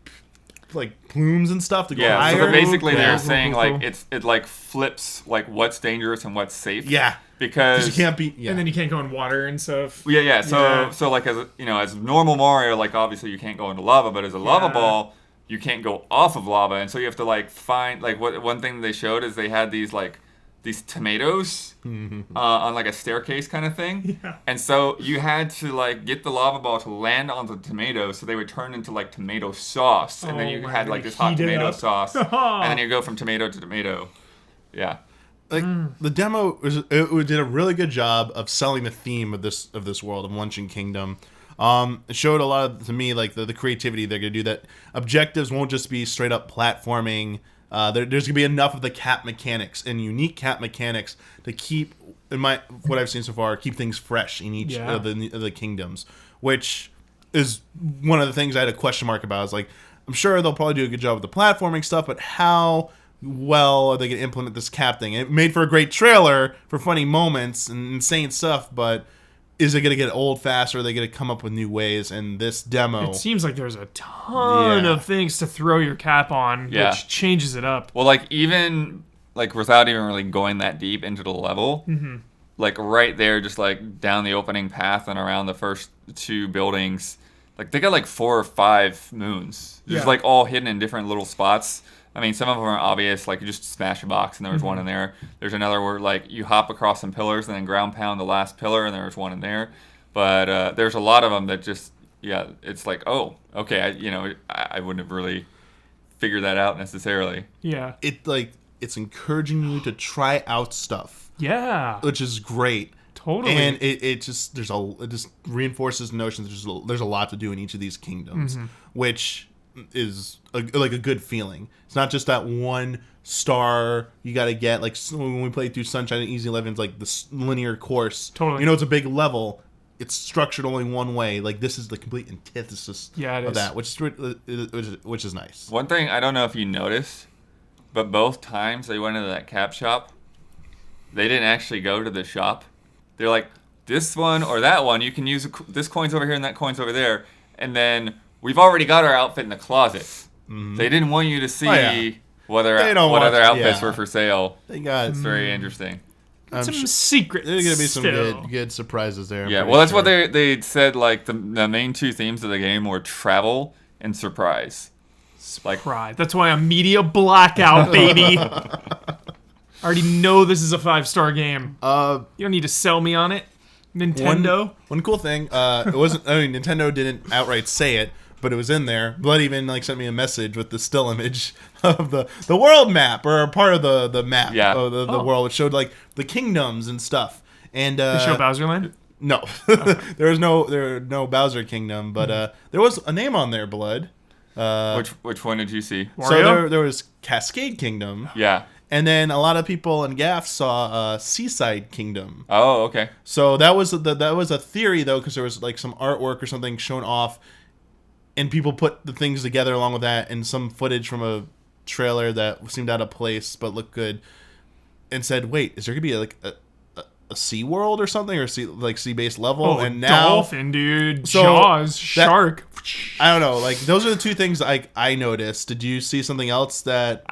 Speaker 1: plumes and stuff to go higher.
Speaker 4: So basically they're saying like it like flips like what's dangerous and what's safe.
Speaker 1: Yeah.
Speaker 4: Because
Speaker 1: you can't be
Speaker 3: And then you can't go in water and stuff.
Speaker 4: Yeah. So like as normal Mario, like obviously you can't go into lava, but as a lava ball, you can't go off of lava, and so you have to like find like one thing they showed is they had these tomatoes on like a staircase kind of thing. Yeah. And so you had to like get the lava ball to land on the tomatoes so they would turn into like tomato sauce. And then you had like this hot tomato sauce. And then you go from tomato to tomato. Yeah.
Speaker 1: Like the demo it did a really good job of selling the theme of this world of Luncheon Kingdom. It showed a lot to me like the creativity they're gonna do, that objectives won't just be straight up platforming. There's gonna be enough of the cap mechanics and unique cap mechanics to keep, in what I've seen so far, keep things fresh in each of the kingdoms, which is one of the things I had a question mark about. I was like, I'm sure they'll probably do a good job with the platforming stuff, but how well are they gonna implement this cap thing? It made for a great trailer for funny moments and insane stuff, but is it going to get old fast, or are they going to come up with new ways? And this demo...
Speaker 3: It seems like there's a ton of things to throw your cap on, which changes it up.
Speaker 4: Well, like, even, like, without even really going that deep into the level, like, right there, just, like, down the opening path and around the first two buildings, like, they got, like, 4 or 5 moons. Just, like, all hidden in different little spots. I mean, some of them are obvious, like you just smash a box and there was one in there. There's another where like you hop across some pillars and then ground pound the last pillar and there was one in there. But there's a lot of them that just, it's like, oh, okay, I wouldn't have really figured that out necessarily.
Speaker 3: Yeah.
Speaker 1: It's encouraging you to try out stuff.
Speaker 3: Yeah.
Speaker 1: Which is great.
Speaker 3: Totally.
Speaker 1: And it just reinforces the notion that there's a lot to do in each of these kingdoms, which is a good feeling. It's not just that one star you got to get. Like when we played through Sunshine and Easy 11's like the linear course.
Speaker 3: Totally.
Speaker 1: It's a big level. It's structured only one way. Like this is the complete antithesis of that, which is nice.
Speaker 4: One thing I don't know if you noticed, but both times they went into that cap shop, they didn't actually go to the shop. They're like, this one or that one, you can use this coin's over here and that coin's over there, and then we've already got our outfit in the closet. They didn't want you to see what other outfits were for sale.
Speaker 1: It's
Speaker 4: very interesting.
Speaker 3: Some secrets.
Speaker 1: There's gonna be some good surprises there.
Speaker 4: Yeah, well, that's what they said. Like the main 2 themes of the game were travel and surprise.
Speaker 3: Surprise. That's why I'm media blackout, baby. I already know this is a 5-star game. You don't need to sell me on it, Nintendo.
Speaker 1: One cool thing, it wasn't. I mean, Nintendo didn't outright say it, but it was in there. Blood even sent me a message with the still image of the world map, or part of the map of the world, which showed like the kingdoms and stuff. And
Speaker 3: they show Bowser Land?
Speaker 1: No, there are no Bowser Kingdom, but there was a name on there, Blood.
Speaker 4: Which one did you see?
Speaker 3: Wario?
Speaker 1: So there was Cascade Kingdom.
Speaker 4: Yeah.
Speaker 1: And then a lot of people in GAF saw Seaside Kingdom.
Speaker 4: Oh, okay.
Speaker 1: So that was a theory though, because there was like some artwork or something shown off, and people put the things together along with that, and some footage from a trailer that seemed out of place but looked good, and said, "Wait, is there gonna be like a sea world or something, or sea based level?"
Speaker 3: Oh,
Speaker 1: and now
Speaker 3: dolphin, dude, Jaws, shark.
Speaker 1: I don't know. Like those are the 2 things I noticed. Did you see something else that?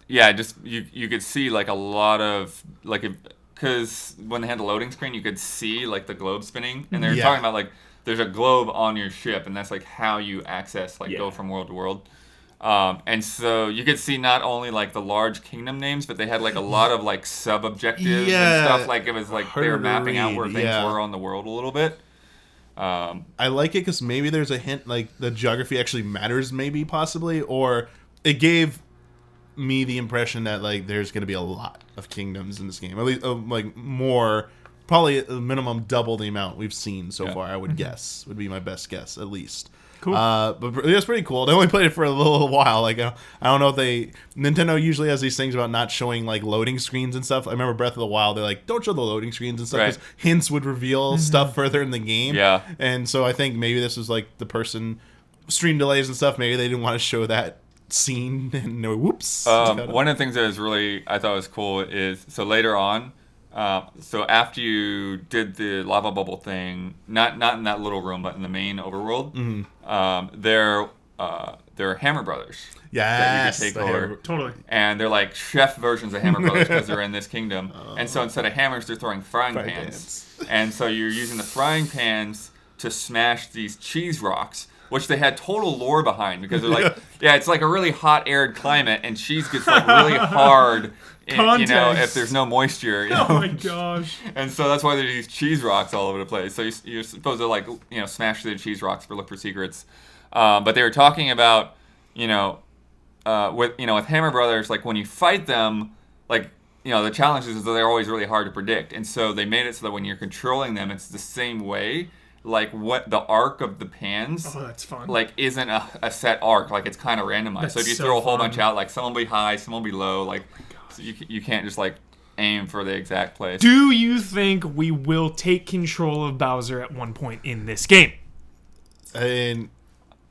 Speaker 4: You could see like a lot of like, because when they had the loading screen, you could see like the globe spinning, and they're talking about like there's a globe on your ship, and that's like how you access go from world to world. And so you could see not only like the large kingdom names, but they had like a lot of like sub objectives and stuff. Like it was like they were mapping out where things were on the world a little bit.
Speaker 1: I like it because maybe there's a hint like the geography actually matters, maybe possibly, or it gave me the impression that like there's going to be a lot of kingdoms in this game, at least like more, probably a minimum double the amount we've seen so far. I would guess would be my best guess, at least.
Speaker 3: Cool.
Speaker 1: But it was pretty cool. They only played it for a little while. Like I don't know if Nintendo usually has these things about not showing like loading screens and stuff. I remember Breath of the Wild. They're like, don't show the loading screens and stuff because hints would reveal stuff further in the game.
Speaker 4: Yeah.
Speaker 1: And so I think maybe this was like the person stream delays and stuff. Maybe they didn't want to show that scene and no whoops.
Speaker 4: One of the things that I thought was cool is so later on. So after you did the lava bubble thing, not in that little room, but in the main overworld, they're Hammer Brothers.
Speaker 1: Yes,
Speaker 4: that you can take over.
Speaker 3: Totally.
Speaker 4: And they're like chef versions of Hammer Brothers because they're in this kingdom. And so instead of hammers, they're throwing frying pans. And so you're using the frying pans to smash these cheese rocks, which they had total lore behind because they're like, it's like a really hot, arid climate, and cheese gets like really hard. If there's no moisture.
Speaker 3: Oh my gosh!
Speaker 4: And so that's why there's these cheese rocks all over the place. So you're supposed to like smash through the cheese rocks look for secrets. But they were talking about with Hammer Brothers, like when you fight them, like the challenge is that they're always really hard to predict, and so they made it so that when you're controlling them, it's the same way. Like what the arc of the pans,
Speaker 3: that's fun.
Speaker 4: Like isn't a set arc, like it's kind of randomized. So if you throw a whole bunch out, like some will be high, some will be low, like so you can't just like aim for the exact place.
Speaker 3: Do you think we will take control of Bowser at one point in this game?
Speaker 1: And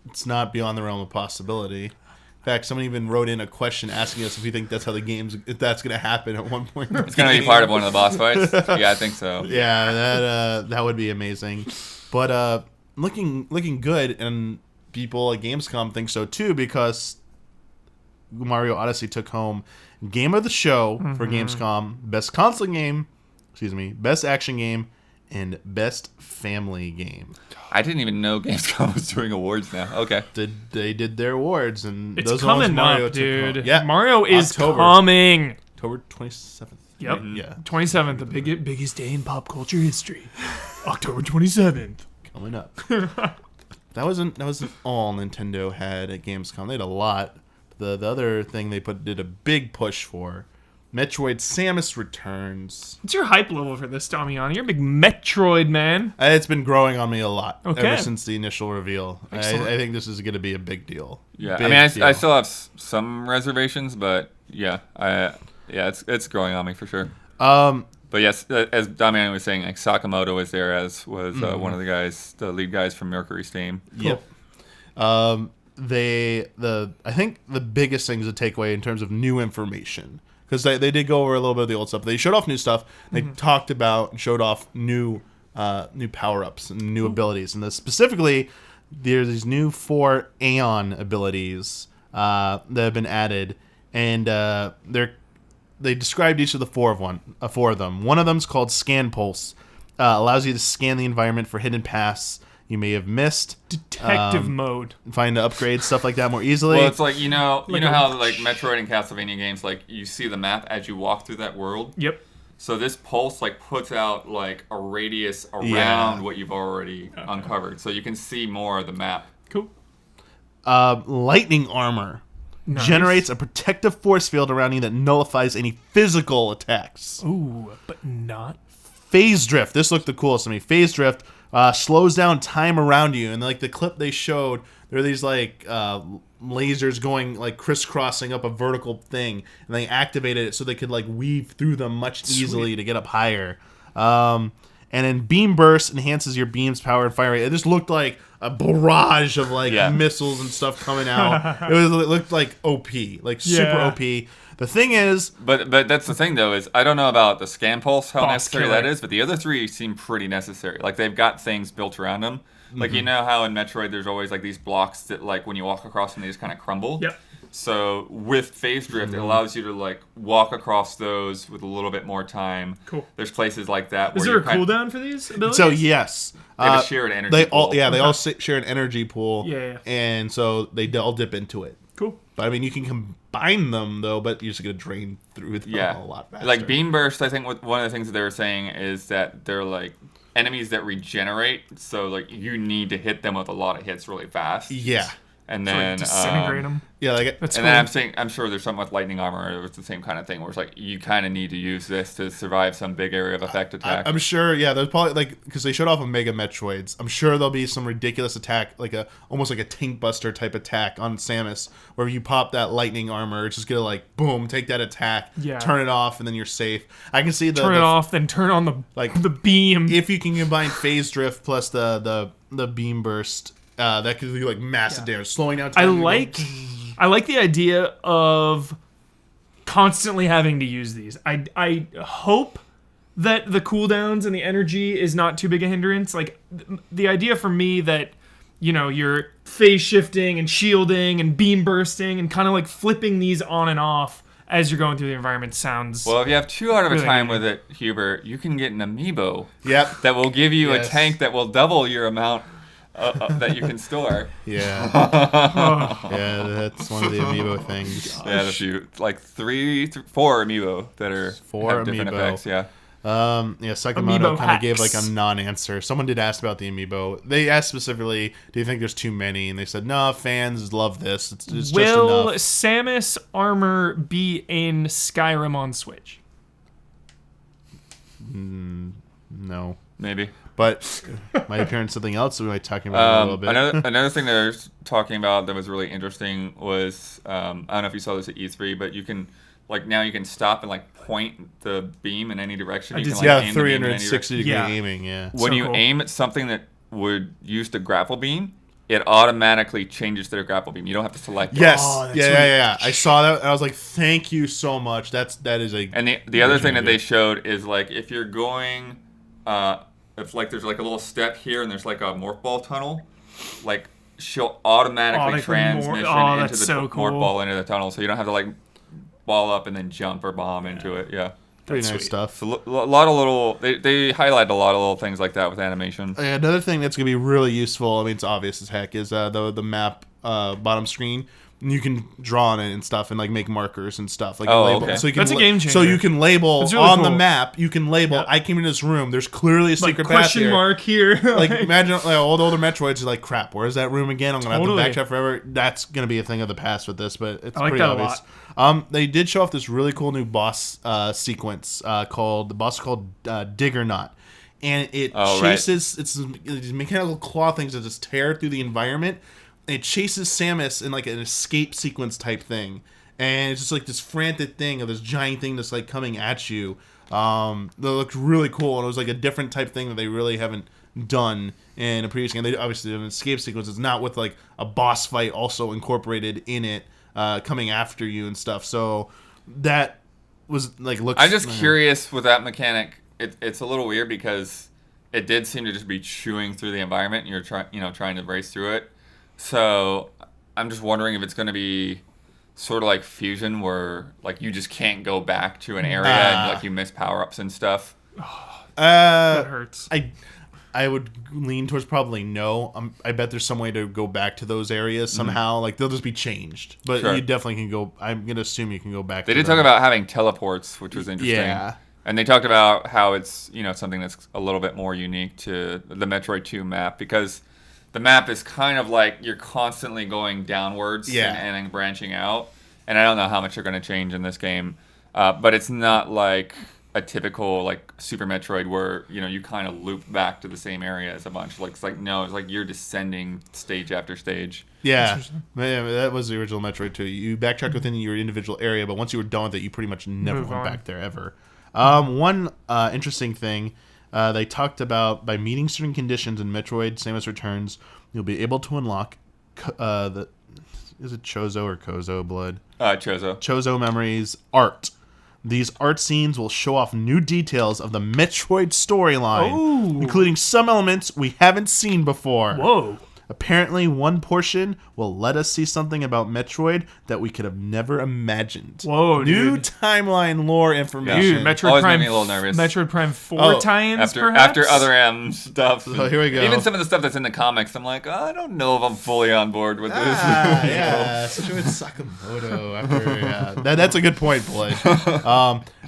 Speaker 1: it's not beyond the realm of possibility. In fact, someone even wrote in a question asking us if we think that's how if that's going to happen at one point.
Speaker 4: It's going to be part of one of the boss fights. Yeah, I think so.
Speaker 1: Yeah, that would be amazing. But looking good, and people at Gamescom think so too, because Mario Odyssey took home Game of the Show for Gamescom, Best Console Game, Best Action Game, and Best Family Game.
Speaker 4: I didn't even know Gamescom was doing awards now. Okay.
Speaker 1: They did their awards, and
Speaker 3: it's
Speaker 1: those
Speaker 3: coming
Speaker 1: Mario
Speaker 3: up, dude.
Speaker 1: Yeah,
Speaker 3: Mario is
Speaker 1: October.
Speaker 3: coming.
Speaker 1: October 27th.
Speaker 3: Yep.
Speaker 1: Yeah.
Speaker 3: 27th, the biggest day in pop culture history. October 27th.
Speaker 1: Coming up. That wasn't all Nintendo had at Gamescom. They had a lot. The other thing they did a big push for, Metroid Samus Returns.
Speaker 3: What's your hype level for this, Damiani? You're a big Metroid man.
Speaker 1: It's been growing on me a lot
Speaker 3: ever
Speaker 1: since the initial reveal. I think this is going to be a big deal.
Speaker 4: Yeah, I still have some reservations, but it's growing on me for sure. But yes, as Damiani was saying, like Sakamoto was there, as was one of the guys, the lead guys from Mercury Steam.
Speaker 1: Cool. Yep. I think the biggest thing is a takeaway in terms of new information, because they did go over a little bit of the old stuff. They showed off new stuff. They talked about and showed off new power-ups and new abilities, and specifically there's these new 4 Aeon abilities that have been added, and they described each of the four of them. One of them is called Scan Pulse. Allows you to scan the environment for hidden paths you may have missed.
Speaker 3: Detective mode.
Speaker 1: Find upgrades, stuff like that more easily.
Speaker 4: Well, it's like, you know how like Metroid and Castlevania games, like you see the map as you walk through that world?
Speaker 3: Yep.
Speaker 4: So this pulse like puts out like a radius around what you've already uncovered. So you can see more of the map.
Speaker 3: Cool.
Speaker 1: Lightning armor. Nice. Generates a protective force field around you that nullifies any physical attacks.
Speaker 3: Ooh, but not.
Speaker 1: Phase drift. This looked the coolest to me. Phase drift slows down time around you. And like the clip they showed, there are these like lasers going like crisscrossing up a vertical thing, and they activated it so they could like weave through them much easily to get up higher. And then beam burst enhances your beam's power and fire rate. It just looked like a barrage of like missiles and stuff coming out. It looked like OP, like super OP. The thing is,
Speaker 4: but that's the thing though, is I don't know about the scan pulse, how necessary that is, but the other three seem pretty necessary. Like they've got things built around them. Like you know how in Metroid there's always like these blocks that like when you walk across them they just kind of crumble.
Speaker 3: Yep.
Speaker 4: So with phase drift, it allows you to like walk across those with a little bit more time.
Speaker 3: Cool.
Speaker 4: There's places like that.
Speaker 3: Is there a cooldown for these abilities?
Speaker 1: So yes,
Speaker 4: they have a shared energy pool.
Speaker 1: They all share an energy pool.
Speaker 3: Yeah.
Speaker 1: And so they all dip into it.
Speaker 3: Cool.
Speaker 1: But I mean, you can combine them though, but you're just gonna drain through them a lot faster.
Speaker 4: Like beam burst, I think one of the things that they were saying is that they're like enemies that regenerate. So like you need to hit them with a lot of hits really fast.
Speaker 1: Yeah.
Speaker 4: And
Speaker 3: So, like,
Speaker 4: then
Speaker 3: disintegrate them.
Speaker 1: Yeah, like
Speaker 3: That's
Speaker 4: and
Speaker 3: cool.
Speaker 4: then I'm sure there's something with lightning armor. It was the same kind of thing where it's like you kind of need to use this to survive some big area of effect attack.
Speaker 1: I'm sure. Yeah, there's probably like because they showed off Omega Metroids. I'm sure there'll be some ridiculous attack, like almost like a Tank Buster type attack on Samus, where you pop that lightning armor, it's just gonna like boom, take that attack, turn it off, and then you're safe. I can see
Speaker 3: turn it off, then turn on the beam.
Speaker 1: If you can combine phase drift plus the beam burst, that could do like massive damage, slowing down time.
Speaker 3: I like the idea of constantly having to use these. I hope that the cooldowns and the energy is not too big a hindrance. Like the idea for me that you're phase shifting and shielding and beam bursting and kind of like flipping these on and off as you're going through the environment sounds.
Speaker 4: Well, if you have 2 out of a
Speaker 3: really
Speaker 4: time
Speaker 3: good.
Speaker 4: with it, Hubert, you can get an amiibo.
Speaker 1: Yep.
Speaker 4: That will give you
Speaker 1: Yes.
Speaker 4: a tank that will double your amount that you can store.
Speaker 1: Yeah. Yeah, that's one of the amiibo things.
Speaker 4: Yeah, a few, like 4 amiibo that are
Speaker 1: 4
Speaker 4: have different
Speaker 1: amiibo.
Speaker 4: effects. Yeah.
Speaker 1: Sakamoto
Speaker 3: Amiibo
Speaker 1: kind of gave like
Speaker 3: hacks.
Speaker 1: a non-answer. Someone did ask about the amiibo. They asked specifically, "Do you think there's too many?" And they said, "No, fans love this. It's just
Speaker 3: Will
Speaker 1: enough."
Speaker 3: Samus armor be in Skyrim on Switch?
Speaker 1: No,
Speaker 4: Maybe.
Speaker 1: but might appear in something else. We might talking about it a little bit.
Speaker 4: Another thing they're talking about that was really interesting was I don't know if you saw this at E3, but you can now you can stop and like point the beam in any direction. You
Speaker 3: did
Speaker 4: can,
Speaker 3: see
Speaker 4: like,
Speaker 1: Yeah,
Speaker 4: aim the beam in any
Speaker 1: 360 degree
Speaker 3: Yeah.
Speaker 1: aiming. Yeah.
Speaker 4: when
Speaker 3: So
Speaker 4: you
Speaker 3: cool.
Speaker 4: aim at something that would use the grapple beam, it automatically changes their grapple beam. You don't have to select it.
Speaker 1: Yes.
Speaker 3: Oh, that's
Speaker 1: Yeah. I saw that. And I was like, "Thank you so much." That is a.
Speaker 4: And the other thing that
Speaker 1: idea.
Speaker 4: they showed is like if you're going, if like there's like a little step here and there's like a morph ball tunnel, like she'll automatically transmission into
Speaker 3: that's
Speaker 4: the
Speaker 3: so cool.
Speaker 4: morph ball into the tunnel, so you don't have to like ball up and then jump or bomb into it. Yeah.
Speaker 1: Pretty
Speaker 3: That's
Speaker 1: nice
Speaker 3: sweet.
Speaker 1: stuff.
Speaker 4: So a lot of little they highlight a lot of little things like that with animation.
Speaker 1: Another thing that's gonna be really useful. I mean, it's obvious as heck. Is the map bottom screen. You can draw on it and stuff, and like make markers and stuff. Like label.
Speaker 4: okay.
Speaker 1: So you can
Speaker 3: That's a game changer.
Speaker 1: So you can label
Speaker 3: That's really
Speaker 1: on the
Speaker 3: cool.
Speaker 1: map. You can label.
Speaker 3: Yep.
Speaker 1: I came in this room. There's clearly a
Speaker 3: Like
Speaker 1: secret path
Speaker 3: question
Speaker 1: here.
Speaker 3: mark here.
Speaker 1: Like imagine like all the older Metroids are like, crap. Where's that room again? I'm gonna
Speaker 3: Totally.
Speaker 1: have to backtrack forever. That's gonna be a thing of the past with this, but it's
Speaker 3: I like
Speaker 1: pretty
Speaker 3: that a
Speaker 1: obvious. They did show off this really cool new boss sequence called Digger Knot. And it chases. It's these mechanical claw things that just tear through the environment. And it chases Samus in like an escape sequence type thing, and it's just like this frantic thing of this giant thing that's like coming at you. That looked really cool, and it was like a different type thing that they really haven't done in a previous game. They obviously did an escape sequence. It's not with like a boss fight also incorporated in it, coming after you and stuff. So that was like looks.
Speaker 4: I'm just curious with that mechanic. It's a little weird because it did seem to just be chewing through the environment, and you're trying to race through it. So I'm just wondering if it's going to be sort of like Fusion, where like you just can't go back to an area and like you miss power-ups and stuff.
Speaker 3: That hurts.
Speaker 1: I would lean towards probably no. I bet there's some way to go back to those areas somehow. Like they'll just be changed, but
Speaker 4: Sure.
Speaker 1: you definitely can go. I'm gonna assume you can go back.
Speaker 4: They
Speaker 1: to
Speaker 4: did talk
Speaker 1: them.
Speaker 4: about having teleports, which was interesting.
Speaker 1: Yeah.
Speaker 4: And they talked about how it's something that's a little bit more unique to the Metroid 2 map, because the map is kind of like you're constantly going downwards and then branching out. And I don't know how much they're going to change in this game, but it's not like a typical like Super Metroid where you kind of loop back to the same area as a bunch. Like it's like you're descending stage after stage.
Speaker 1: Yeah, man, that was the original Metroid 2. You backtracked within your individual area, but once you were done with it, you pretty much never
Speaker 3: Move
Speaker 1: went
Speaker 3: on.
Speaker 1: back there ever. One interesting thing they talked about: by meeting certain conditions in Metroid Samus Returns, you'll be able to unlock is it Chozo or Kozo blood? Chozo memories art. These art scenes will show off new details of the Metroid storyline, including some elements we haven't seen before.
Speaker 3: Whoa.
Speaker 1: Apparently, one portion will let us see something about Metroid that we could have never imagined.
Speaker 3: Whoa,
Speaker 1: New
Speaker 3: dude.
Speaker 1: timeline lore information.
Speaker 3: Dude, Metroid
Speaker 4: Always made
Speaker 3: Prime.
Speaker 4: me a little nervous.
Speaker 3: Metroid Prime 4
Speaker 1: Oh,
Speaker 3: tie-ins, perhaps?
Speaker 4: After Other M stuff.
Speaker 1: So here we go.
Speaker 4: Even some of the stuff that's in the comics, I'm like, I don't know if I'm fully on board with this.
Speaker 1: Yeah, especially with Sakamoto. That's a good point, Blade.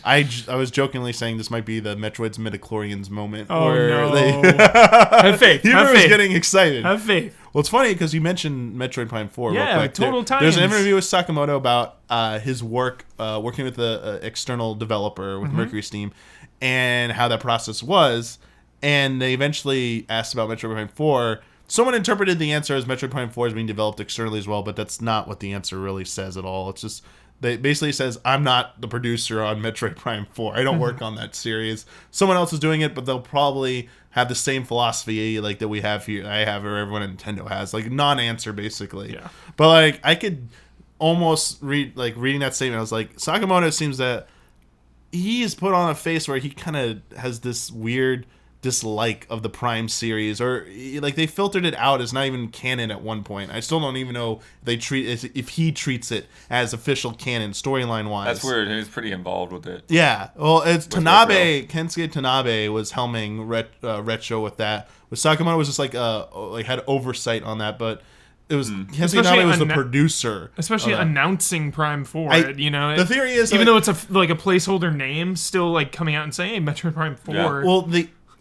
Speaker 1: I was jokingly saying this might be the Metroid's midichlorians moment.
Speaker 3: Oh,
Speaker 1: where
Speaker 3: no.
Speaker 1: They
Speaker 3: Have faith.
Speaker 1: Hubert
Speaker 3: Have
Speaker 1: was
Speaker 3: faith.
Speaker 1: getting excited.
Speaker 3: Have faith.
Speaker 1: Well, it's funny because you mentioned Metroid Prime 4.
Speaker 3: Yeah,
Speaker 1: real quick.
Speaker 3: total
Speaker 1: There's an
Speaker 3: tie-ins.
Speaker 1: interview with Sakamoto about his work working with the external developer with Mercury Steam and how that process was. And they eventually asked about Metroid Prime 4. Someone interpreted the answer as Metroid Prime 4 is being developed externally as well, but that's not what the answer really says at all. It's just... They basically says, I'm not the producer on Metroid Prime 4. I don't work on that series. Someone else is doing it, but they'll probably have the same philosophy like that we have here. I have, or everyone at Nintendo has. Like, non-answer, basically.
Speaker 3: Yeah.
Speaker 1: But, like, I could almost reading that statement, I was like, Sakamoto seems that he's put on a face where he kind of has this weird dislike of the Prime series, or like they filtered it out as not even canon at one point. I still don't even know if he treats it as official canon storyline wise.
Speaker 4: That's weird. He was pretty involved with it.
Speaker 1: Yeah, well, it's Tanabe. Kensuke Tanabe was helming Retro with that. With Sakamoto was just like had oversight on that, but it was Kensuke Tanabe was the producer,
Speaker 3: especially announcing Prime 4.
Speaker 1: The theory is
Speaker 3: even though it's a placeholder name, still like coming out and saying, "Hey, Metroid Prime 4."
Speaker 1: Yeah. Well,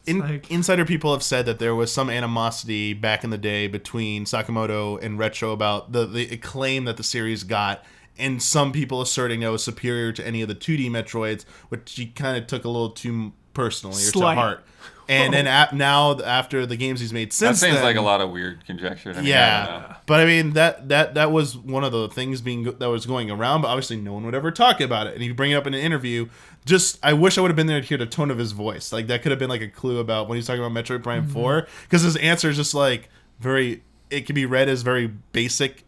Speaker 1: insider people have said that there was some animosity back in the day between Sakamoto and Retro about the acclaim that the series got, and some people asserting that it was superior to any of the 2D Metroids, which he kind of took a little too personally or to heart. And then now after the games he's made since
Speaker 4: that seems
Speaker 1: then,
Speaker 4: like a lot of weird conjecture. I don't know.
Speaker 1: But I mean that was one of the things that was going around, but obviously no one would ever talk about it. And you bring it up in an interview. I wish I would have been there to hear the tone of his voice. Like that could have been like a clue about when he's talking about Metroid Prime 4, because his answer is just like it can be read as very basic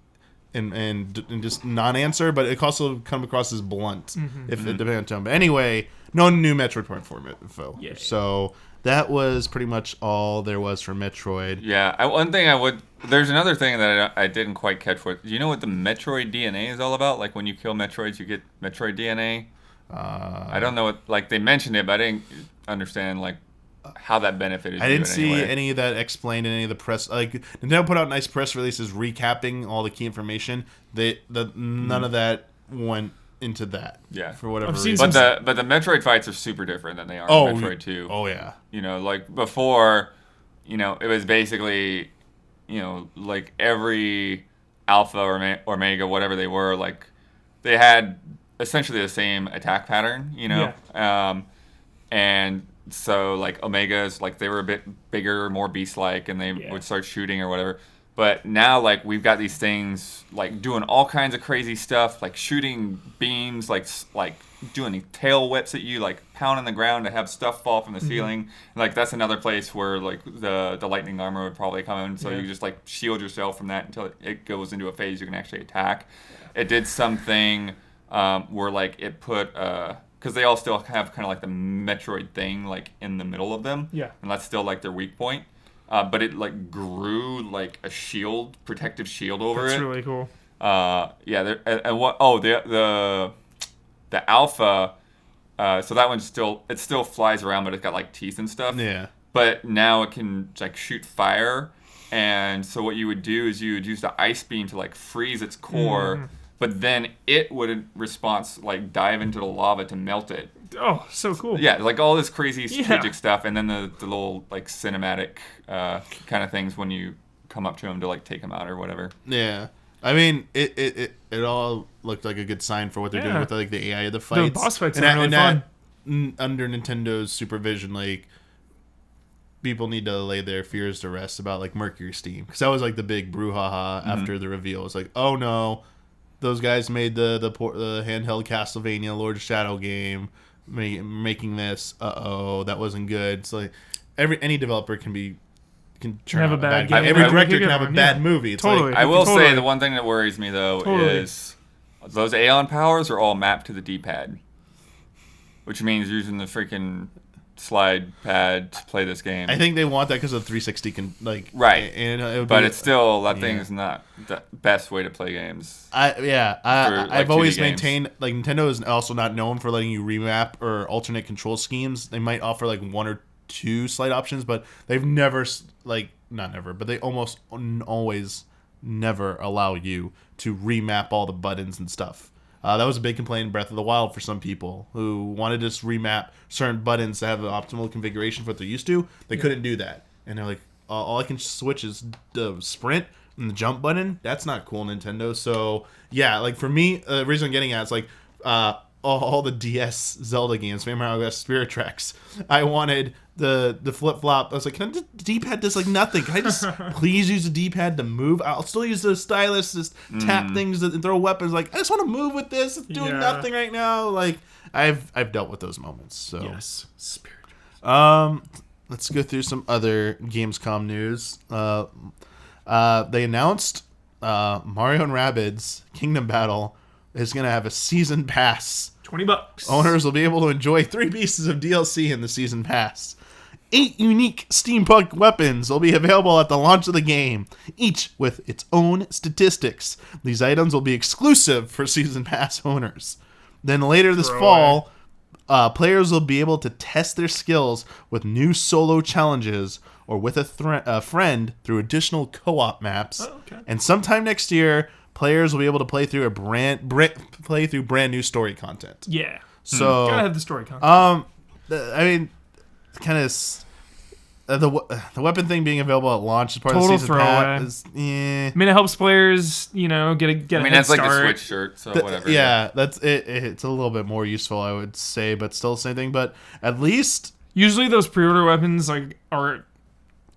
Speaker 1: and just non-answer, but it also come across as blunt if it depends on tone. But anyway, no new Metroid Prime 4 info.
Speaker 3: Yay.
Speaker 1: So that was pretty much all there was for Metroid.
Speaker 4: Yeah, one thing there's another thing that I didn't quite catch. Do you know what the Metroid DNA is all about? Like when you kill Metroids, you get Metroid DNA. I don't know what, like they mentioned it, but I didn't understand like how that benefited.
Speaker 1: I didn't see any of that explained in any of the press. Like Nintendo put out nice press releases recapping all the key information. None of that went into that.
Speaker 4: Yeah,
Speaker 1: for whatever reason.
Speaker 4: But the Metroid fights are super different than they are in Metroid 2.
Speaker 1: Oh yeah.
Speaker 4: Like before, it was basically, like every Alpha or Omega, whatever they were, like they had essentially the same attack pattern, and so like Omegas, like they were a bit bigger, more beast-like, and they would start shooting or whatever. But now, like, we've got these things, like, doing all kinds of crazy stuff, like shooting beams, like doing tail whips at you, like pounding the ground to have stuff fall from the ceiling. And, like, that's another place where, like, the lightning armor would probably come in. So you just, like, shield yourself from that until it goes into a phase you can actually attack. It did something where, like, it put... because they all still have kind of, like, the Metroid thing, like, in the middle of them. Yeah. And that's still, like, their weak point. But it like grew like a shield, protective shield over it.
Speaker 3: That's really cool.
Speaker 4: The alpha. So that one still flies around, but it's got like teeth and stuff.
Speaker 1: Yeah.
Speaker 4: But now it can like shoot fire, and so what you would do is you would use the ice beam to like freeze its core, but then it would in response like dive into the lava to melt it.
Speaker 3: Oh, so cool.
Speaker 4: Yeah, like all this crazy strategic stuff, and then the little like cinematic kind of things when you come up to him to like take him out or whatever.
Speaker 1: Yeah, I mean it all looked like a good sign for what they're doing with like the AI of the fights.
Speaker 3: The boss fights are really fun.
Speaker 1: Under Nintendo's supervision, like people need to lay their fears to rest about like Mercury Steam, because that was like the big brouhaha after the reveal. It's like, oh no, those guys made the handheld Castlevania Lord of Shadow game. Making this, that wasn't good. So like any developer can have a bad game. Every director can have a bad movie. It's
Speaker 3: totally.
Speaker 1: Like,
Speaker 4: I will say the one thing that worries me though is those Aeon powers are all mapped to the D-pad, which means using the freaking slide pad to play this game.
Speaker 1: I think they want that because of 360
Speaker 4: right.
Speaker 1: And
Speaker 4: but it's still thing is not the best way to play games.
Speaker 1: I've always maintained like Nintendo is also not known for letting you remap or alternate control schemes. They might offer like one or two slide options, but they've never but they almost always never allow you to remap all the buttons and stuff. That was a big complaint in Breath of the Wild for some people who wanted to just remap certain buttons to have the optimal configuration for what they're used to. They couldn't do that. And they're like, all I can switch is the sprint and the jump button. That's not cool, Nintendo. So yeah, like for me, the reason I'm getting at is like all the DS Zelda games, Mario Kart, Spirit Tracks. I wanted the flip flop. I was like, can the D-pad does like nothing? Can I just please use the D-pad to move? I'll still use the stylus, just tap things and throw weapons. Like I just want to move with this. It's doing nothing right now. Like I've dealt with those moments. So
Speaker 3: yes, Spirit Tracks.
Speaker 1: Let's go through some other Gamescom news. They announced Mario and Rabbids Kingdom Battle is going to have a season pass.
Speaker 3: $20.
Speaker 1: Owners will be able to enjoy 3 pieces of DLC in the season pass. 8 unique steampunk weapons will be available at the launch of the game, each with its own statistics. These items will be exclusive for season pass owners. Then later this fall, players will be able to test their skills with new solo challenges or with a friend through additional co-op maps.
Speaker 3: Oh, okay.
Speaker 1: And sometime next year, players will be able to play through brand new story content.
Speaker 3: Yeah.
Speaker 1: So
Speaker 3: Gotta have the story content.
Speaker 1: I mean, kind of the weapon thing being available at launch is part
Speaker 3: Total
Speaker 1: of the season
Speaker 3: throwaway.
Speaker 1: pass.
Speaker 3: I mean, it helps players, get a
Speaker 4: I mean,
Speaker 3: head
Speaker 4: that's like
Speaker 3: start.
Speaker 4: the Switch shirt, so whatever.
Speaker 1: Yeah, that's it. It's a little bit more useful, I would say, but still the same thing. But at least
Speaker 3: Usually those pre-order weapons are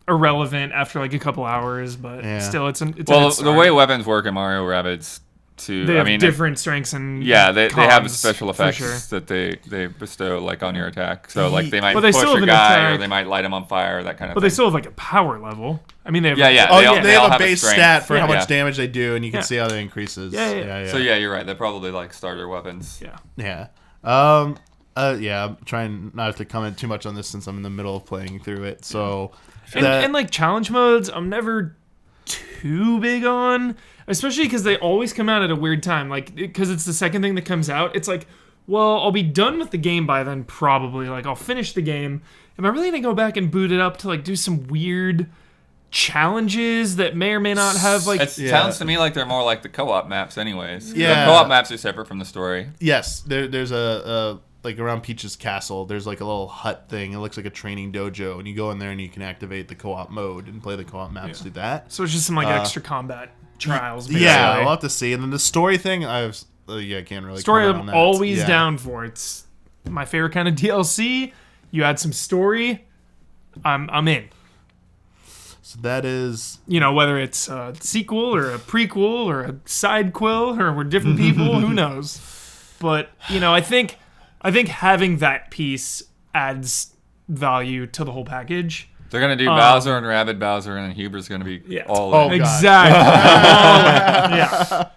Speaker 3: irrelevant after like a couple hours, but still, it's a
Speaker 4: Well,
Speaker 3: head
Speaker 4: the
Speaker 3: start.
Speaker 4: way weapons work in Mario Rabbids, too.
Speaker 3: They have
Speaker 4: I mean,
Speaker 3: different strengths and
Speaker 4: they have
Speaker 3: cons,
Speaker 4: special
Speaker 3: for
Speaker 4: effects
Speaker 3: sure.
Speaker 4: that they bestow like on your attack. So like they might
Speaker 3: But they
Speaker 4: push
Speaker 3: still have
Speaker 4: a
Speaker 3: an
Speaker 4: guy
Speaker 3: attack.
Speaker 4: or they might light him on fire, that kind of
Speaker 3: But
Speaker 4: thing.
Speaker 3: they still have like a power level. I mean, they have
Speaker 4: Yeah.
Speaker 1: they
Speaker 4: all
Speaker 1: have a
Speaker 4: have
Speaker 1: base
Speaker 4: strength.
Speaker 1: stat for how
Speaker 3: Yeah.
Speaker 1: much damage they do, and you can
Speaker 3: Yeah.
Speaker 1: see how that increases.
Speaker 3: Yeah.
Speaker 4: So yeah, you're right. They're probably like starter weapons.
Speaker 3: Yeah.
Speaker 1: I'm trying not to comment too much on this since I'm in the middle of playing through it. So,
Speaker 3: And like challenge modes, I'm never too big on, especially because they always come out at a weird time. Like, because it's the second thing that comes out. It's like, well, I'll be done with the game by then, probably. Like, I'll finish the game. Am I really gonna go back and boot it up to like do some weird challenges that may or may not have like?
Speaker 4: It sounds to me like they're more like the co-op maps, anyways.
Speaker 1: Yeah.
Speaker 4: The co-op maps are separate from the story.
Speaker 1: yes, there's a like around Peach's castle. There's like a little hut thing. It looks like a training dojo, and you go in there and you can activate the co-op mode and play the co-op maps through that.
Speaker 3: So it's just some like extra combat trials. Basically.
Speaker 1: Yeah, we'll have to see. And then the story thing, I can't really.
Speaker 3: Story
Speaker 1: comment on
Speaker 3: I'm
Speaker 1: that.
Speaker 3: always
Speaker 1: Yeah.
Speaker 3: down for. It's my favorite kind of DLC. You add some story, I'm in.
Speaker 1: So that is.
Speaker 3: Whether it's a sequel or a prequel or a side quill or we're different people, who knows? But I think having that piece adds value to the whole package.
Speaker 4: They're gonna do Bowser and Rabbid Bowser, and then Huber's gonna be all in.
Speaker 1: God.
Speaker 3: Exactly. Yeah.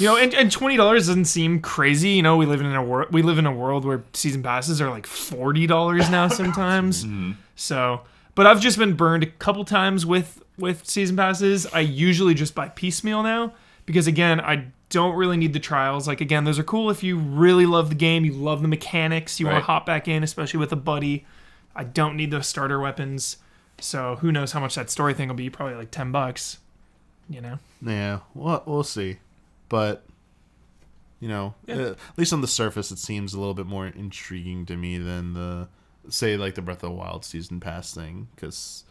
Speaker 3: And $20 doesn't seem crazy. We live in a world where season passes are like $40 now sometimes. So, but I've just been burned a couple times with season passes. I usually just buy piecemeal now because again, I don't really need the trials. Like again, those are cool if you really love the game, you love the mechanics, you want to hop back in, especially with a buddy. I don't need those starter weapons. So who knows how much that story thing will be? Probably like $10.
Speaker 1: Yeah, we'll see. But, at least on the surface, it seems a little bit more intriguing to me than the Breath of the Wild season pass thing. Because,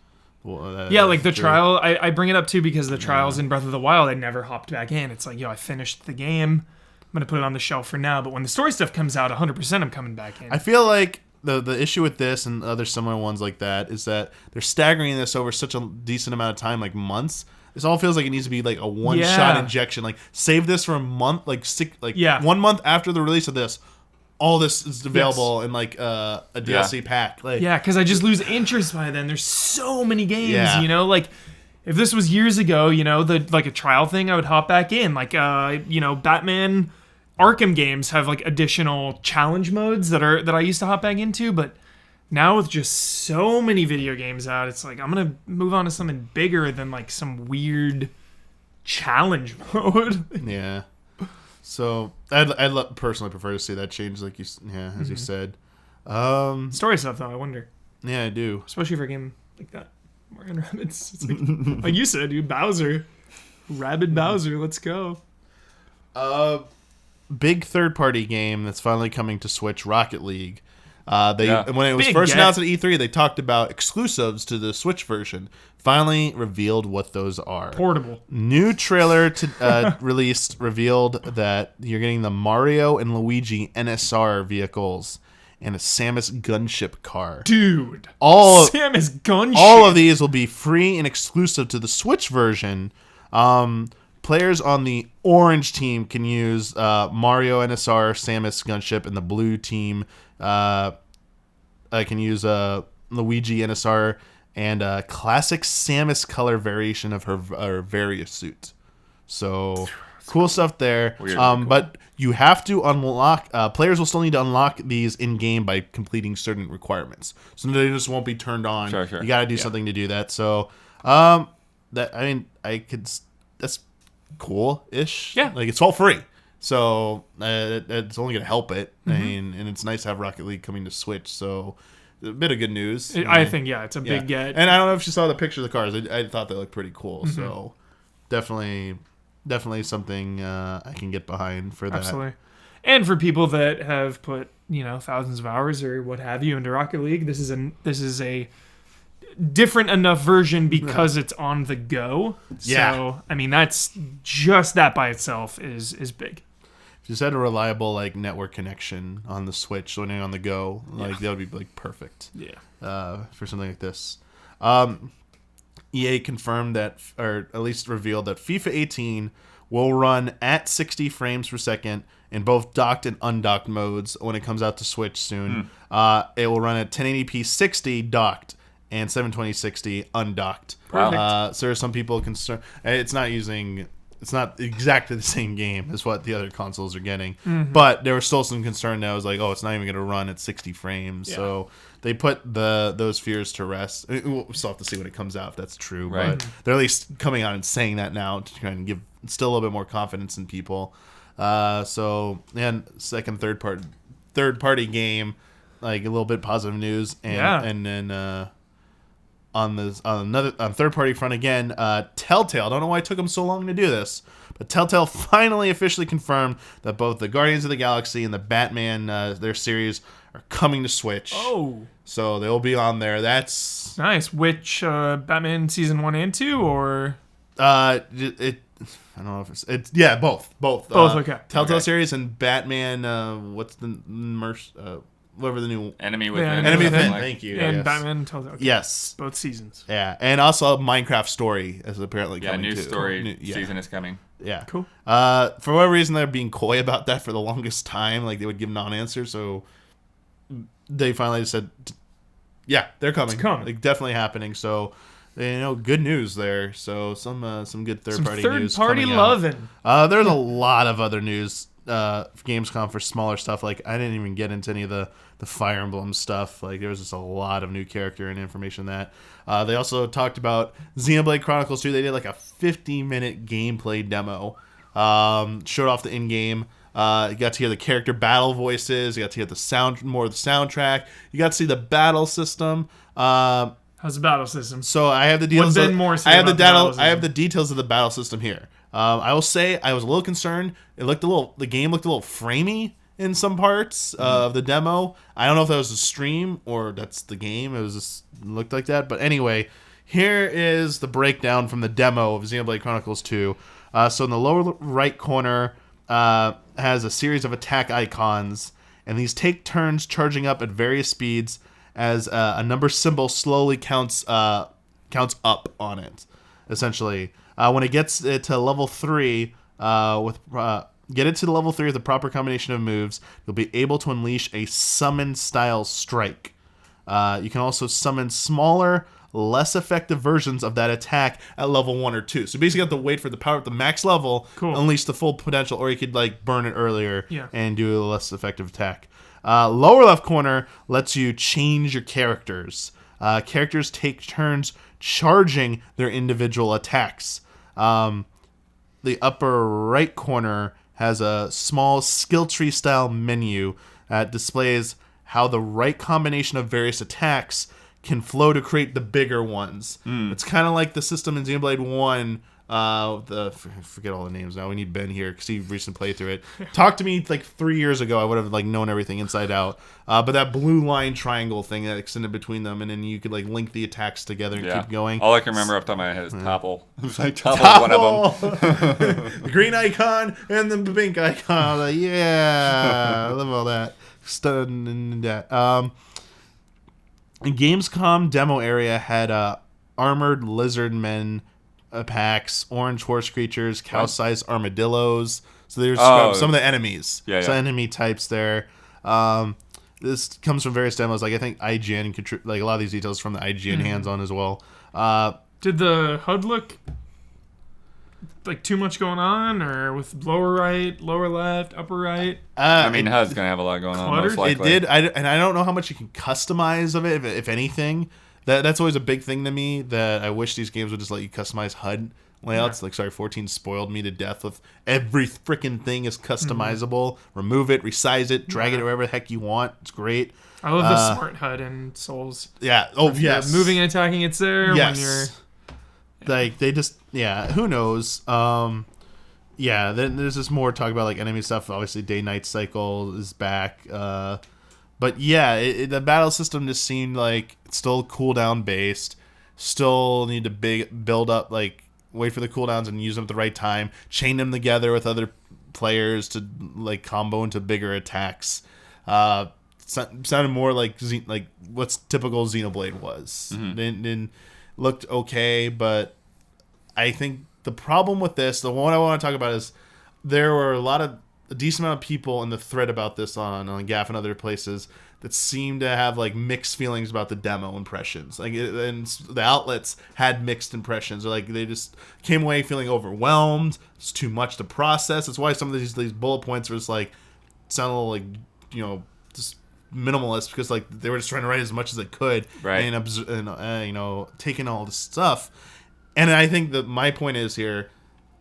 Speaker 3: like the trial, I bring it up too because the trials in Breath of the Wild, I never hopped back in. It's like, I finished the game. I'm going to put it on the shelf for now. But when the story stuff comes out, 100% I'm coming back in.
Speaker 1: I feel like the issue with this and other similar ones like that is that they're staggering this over such a decent amount of time, like months. This all feels like it needs to be like a one-shot injection. Like save this for a month, 1 month after the release of this. All this is available in like a DLC pack. Like,
Speaker 3: because I just lose interest by then. There's so many games,
Speaker 1: Yeah.
Speaker 3: Like if this was years ago, like a trial thing, I would hop back in. Like, Batman Arkham games have like additional challenge modes that I used to hop back into, but now with just so many video games out, it's like I'm gonna move on to something bigger than like some weird challenge mode.
Speaker 1: Yeah. So I'd personally prefer to see that change, like as you said.
Speaker 3: Story stuff though, I wonder,
Speaker 1: Yeah, I do.
Speaker 3: especially for a game like that. Mario and Rabbids. It's like you said, dude, Bowser, Rabid Bowser, let's go.
Speaker 1: Big third-party game that's finally coming to Switch, Rocket League. When it was
Speaker 3: Big
Speaker 1: first
Speaker 3: get.
Speaker 1: announced at E3, they talked about exclusives to the Switch version. Finally revealed what those are.
Speaker 3: Portable.
Speaker 1: New trailer revealed that you're getting the Mario and Luigi NSR vehicles and a Samus gunship car.
Speaker 3: Dude.
Speaker 1: All
Speaker 3: Samus gunship.
Speaker 1: All of these will be free and exclusive to the Switch version. Players on the orange team can use Mario NSR, Samus gunship, and the blue team can use Luigi NSR and a classic Samus color variation of her various suit. So cool stuff there.
Speaker 4: Cool.
Speaker 1: But you have to unlock. Players will still need to unlock these in game by completing certain requirements. So they just won't be turned on.
Speaker 4: Sure.
Speaker 1: You got to do something to do that. So that's cool-ish.
Speaker 3: Yeah.
Speaker 1: Like, it's all free. So it's only going to help it. I mean, and it's nice to have Rocket League coming to Switch. So a bit of good news.
Speaker 3: I think, it's a big get.
Speaker 1: And I don't know if you saw the picture of the cars. I thought they looked pretty cool. So definitely something I can get behind for that.
Speaker 3: Absolutely. And for people that have put, thousands of hours or what have you into Rocket League, this is a different enough version because it's on the go.
Speaker 1: Yeah.
Speaker 3: So, I mean, that's just that by itself is big.
Speaker 1: If you just had a reliable network connection on the Switch, when you're on the go, that would be perfect.
Speaker 3: Yeah.
Speaker 1: For something like this. EA confirmed that, or at least revealed that FIFA 18 will run at 60 frames per second in both docked and undocked modes when it comes out to Switch soon. It will run at 1080p 60 docked and 720 60 undocked.
Speaker 3: Perfect.
Speaker 1: So there are some people concerned. It's not exactly the same game as what the other consoles are getting. But there was still some concern that was like, it's not even going to run at 60 frames. Yeah. So they put those fears to rest. I mean, we'll still have to see when it comes out if that's true.
Speaker 4: Right.
Speaker 1: But they're at least coming out and saying that now to kind of give still a little bit more confidence in people. Second, third party game, like a little bit positive news. And then on third party front again, Telltale. I don't know why it took them so long to do this, but Telltale finally officially confirmed that both the Guardians of the Galaxy and the Batman their series are coming to Switch.
Speaker 3: Oh,
Speaker 1: so they'll be on there. That's
Speaker 3: nice. Which Batman season 1 and 2 or
Speaker 1: I don't know if it's both
Speaker 3: okay.
Speaker 1: Telltale series and Batman. What's the whatever the new
Speaker 4: Enemy Within.
Speaker 3: Enemy
Speaker 1: Within.
Speaker 4: Like,
Speaker 1: Thank you.
Speaker 3: and
Speaker 1: Yes.
Speaker 3: Batman Telltale. Okay.
Speaker 1: Yes.
Speaker 3: Both seasons.
Speaker 1: Yeah, and also Minecraft Story is apparently coming
Speaker 4: new
Speaker 1: too.
Speaker 4: story season is coming.
Speaker 1: Yeah.
Speaker 3: Cool.
Speaker 1: For whatever reason, they're being coy about that for the longest time. Like, they would give non-answers, so they finally said, yeah, they're coming.
Speaker 3: It's coming.
Speaker 1: Like, definitely happening. So, good news there. So, some good third-party news
Speaker 3: third-party
Speaker 1: coming
Speaker 3: loving.
Speaker 1: out. There's a lot of other news for Gamescom for smaller stuff. Like, I didn't even get into any of the Fire Emblem stuff. Like, there was just a lot of new character and information that. They also talked about Xenoblade Chronicles 2. They did like a 50-minute gameplay demo. Showed off the in-game. You got to hear the character battle voices. You got to hear more of the soundtrack. You got to see the battle system.
Speaker 3: How's the battle system?
Speaker 1: So I have the details.
Speaker 3: Ben Moore say
Speaker 1: I have the
Speaker 3: about the battle
Speaker 1: details. I have
Speaker 3: system?
Speaker 1: the details of the battle system here. I will say I was a little concerned. The game looked a little framey in some parts of the demo. I don't know if that was a stream or that's the game. It looked like that. But anyway, here is the breakdown from the demo of Xenoblade Chronicles 2. So in the lower right corner has a series of attack icons, and these take turns charging up at various speeds as a number symbol slowly counts up on it. Essentially, when it gets to level 3 get it to the level 3 with the proper combination of moves, you'll be able to unleash a summon-style strike. You can also summon smaller, less effective versions of that attack at level 1 or 2. So basically you have to wait for the power at the max level, unleash the full potential, or you could burn it earlier and do a less effective attack. Lower left corner lets you change your characters. Characters take turns charging their individual attacks. The upper right corner has a small skill tree style menu that displays how the right combination of various attacks can flow to create the bigger ones. It's kind of like the system in Xenoblade 1 Forget all the names now. We need Ben here because he recently played through it. Talk to me like 3 years ago. I would have like known everything inside out. But that blue line triangle thing that extended between them, and then you could like link the attacks together and keep going.
Speaker 4: All I can remember off the top of my head is Topple. It was like Topple was one of them.
Speaker 1: The green icon and the pink icon. Like, yeah, I love all that. Stunning that. Gamescom demo area had armored lizard men packs, orange horse creatures, cow-sized armadillos. So there's some of the enemies. So enemy types there. This comes from various demos. Like I think IGN like a lot of these details from the IGN hands-on as well.
Speaker 3: Did the HUD look like too much going on, or with lower right, lower left, upper right?
Speaker 4: I mean, HUD's gonna have a lot going on. Most likely.
Speaker 1: It did, and I don't know how much you can customize of it, if anything. That's always a big thing to me. That I wish these games would just let you customize HUD layouts. Like, sorry, 14 spoiled me to death with every freaking thing is customizable. Remove it, resize it, drag it wherever the heck you want. It's great.
Speaker 3: I love the smart HUD in Souls.
Speaker 1: Yeah. Oh, yes.
Speaker 3: Moving and attacking, it's there when you're...
Speaker 1: Like, they just... Yeah, who knows? Yeah, then there's just more talk about, like, enemy stuff. Obviously, day-night cycle is back. But, yeah, the battle system just seemed like it's still cooldown-based. Still need to build up, like, wait for the cooldowns and use them at the right time. Chain them together with other players to, like, combo into bigger attacks. Sounded more like what's typical Xenoblade was. And looked okay, but I think the problem with this, the one I want to talk about is there were a decent amount of people in the thread about this on GAF and other places that seemed to have like mixed feelings about the demo impressions. Like, and the outlets had mixed impressions. Or like they just came away feeling overwhelmed. It's too much to process. That's why some of these bullet points were just like sound a little like, you know, just minimalist, because like they were just trying to write as much as they could,
Speaker 4: right?
Speaker 1: And you know, taking all this stuff. And I think that my point is here,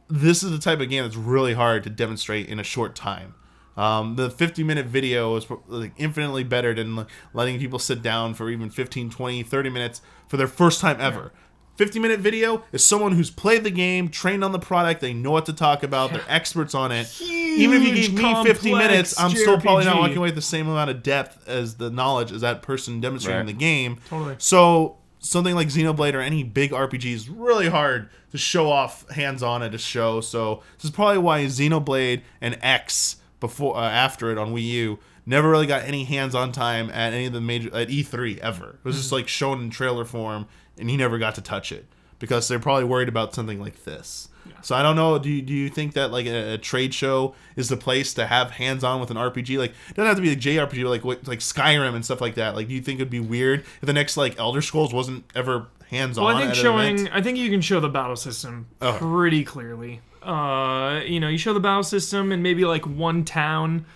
Speaker 1: this is the type of game that's really hard to demonstrate in a short time. The 50-minute video is like infinitely better than letting people sit down for even 15, 20, 30 minutes for their first time ever. 50-minute video is someone who's played the game, trained on the product, they know what to talk about, they're experts on it. Even if you gave me 50 minutes, I'm still probably not walking away with the same amount of depth as the knowledge as that person demonstrating the game.
Speaker 3: Totally.
Speaker 1: So something like Xenoblade or any big RPG is really hard to show off hands-on at a show. So this is probably why Xenoblade and X after it on Wii U never really got any hands-on time at any of the major at E3 ever. It was just like shown in trailer form, and he never got to touch it because they're probably worried about something like this. Yeah. So I don't know. Do you think that like a trade show is the place to have hands-on with an RPG? Like, it doesn't have to be a JRPG, but like Skyrim and stuff like that. Like, do you think it'd be weird if the next like Elder Scrolls wasn't ever hands-on?
Speaker 3: Well, I think you can show the battle system pretty clearly. You show the battle system and maybe like one town,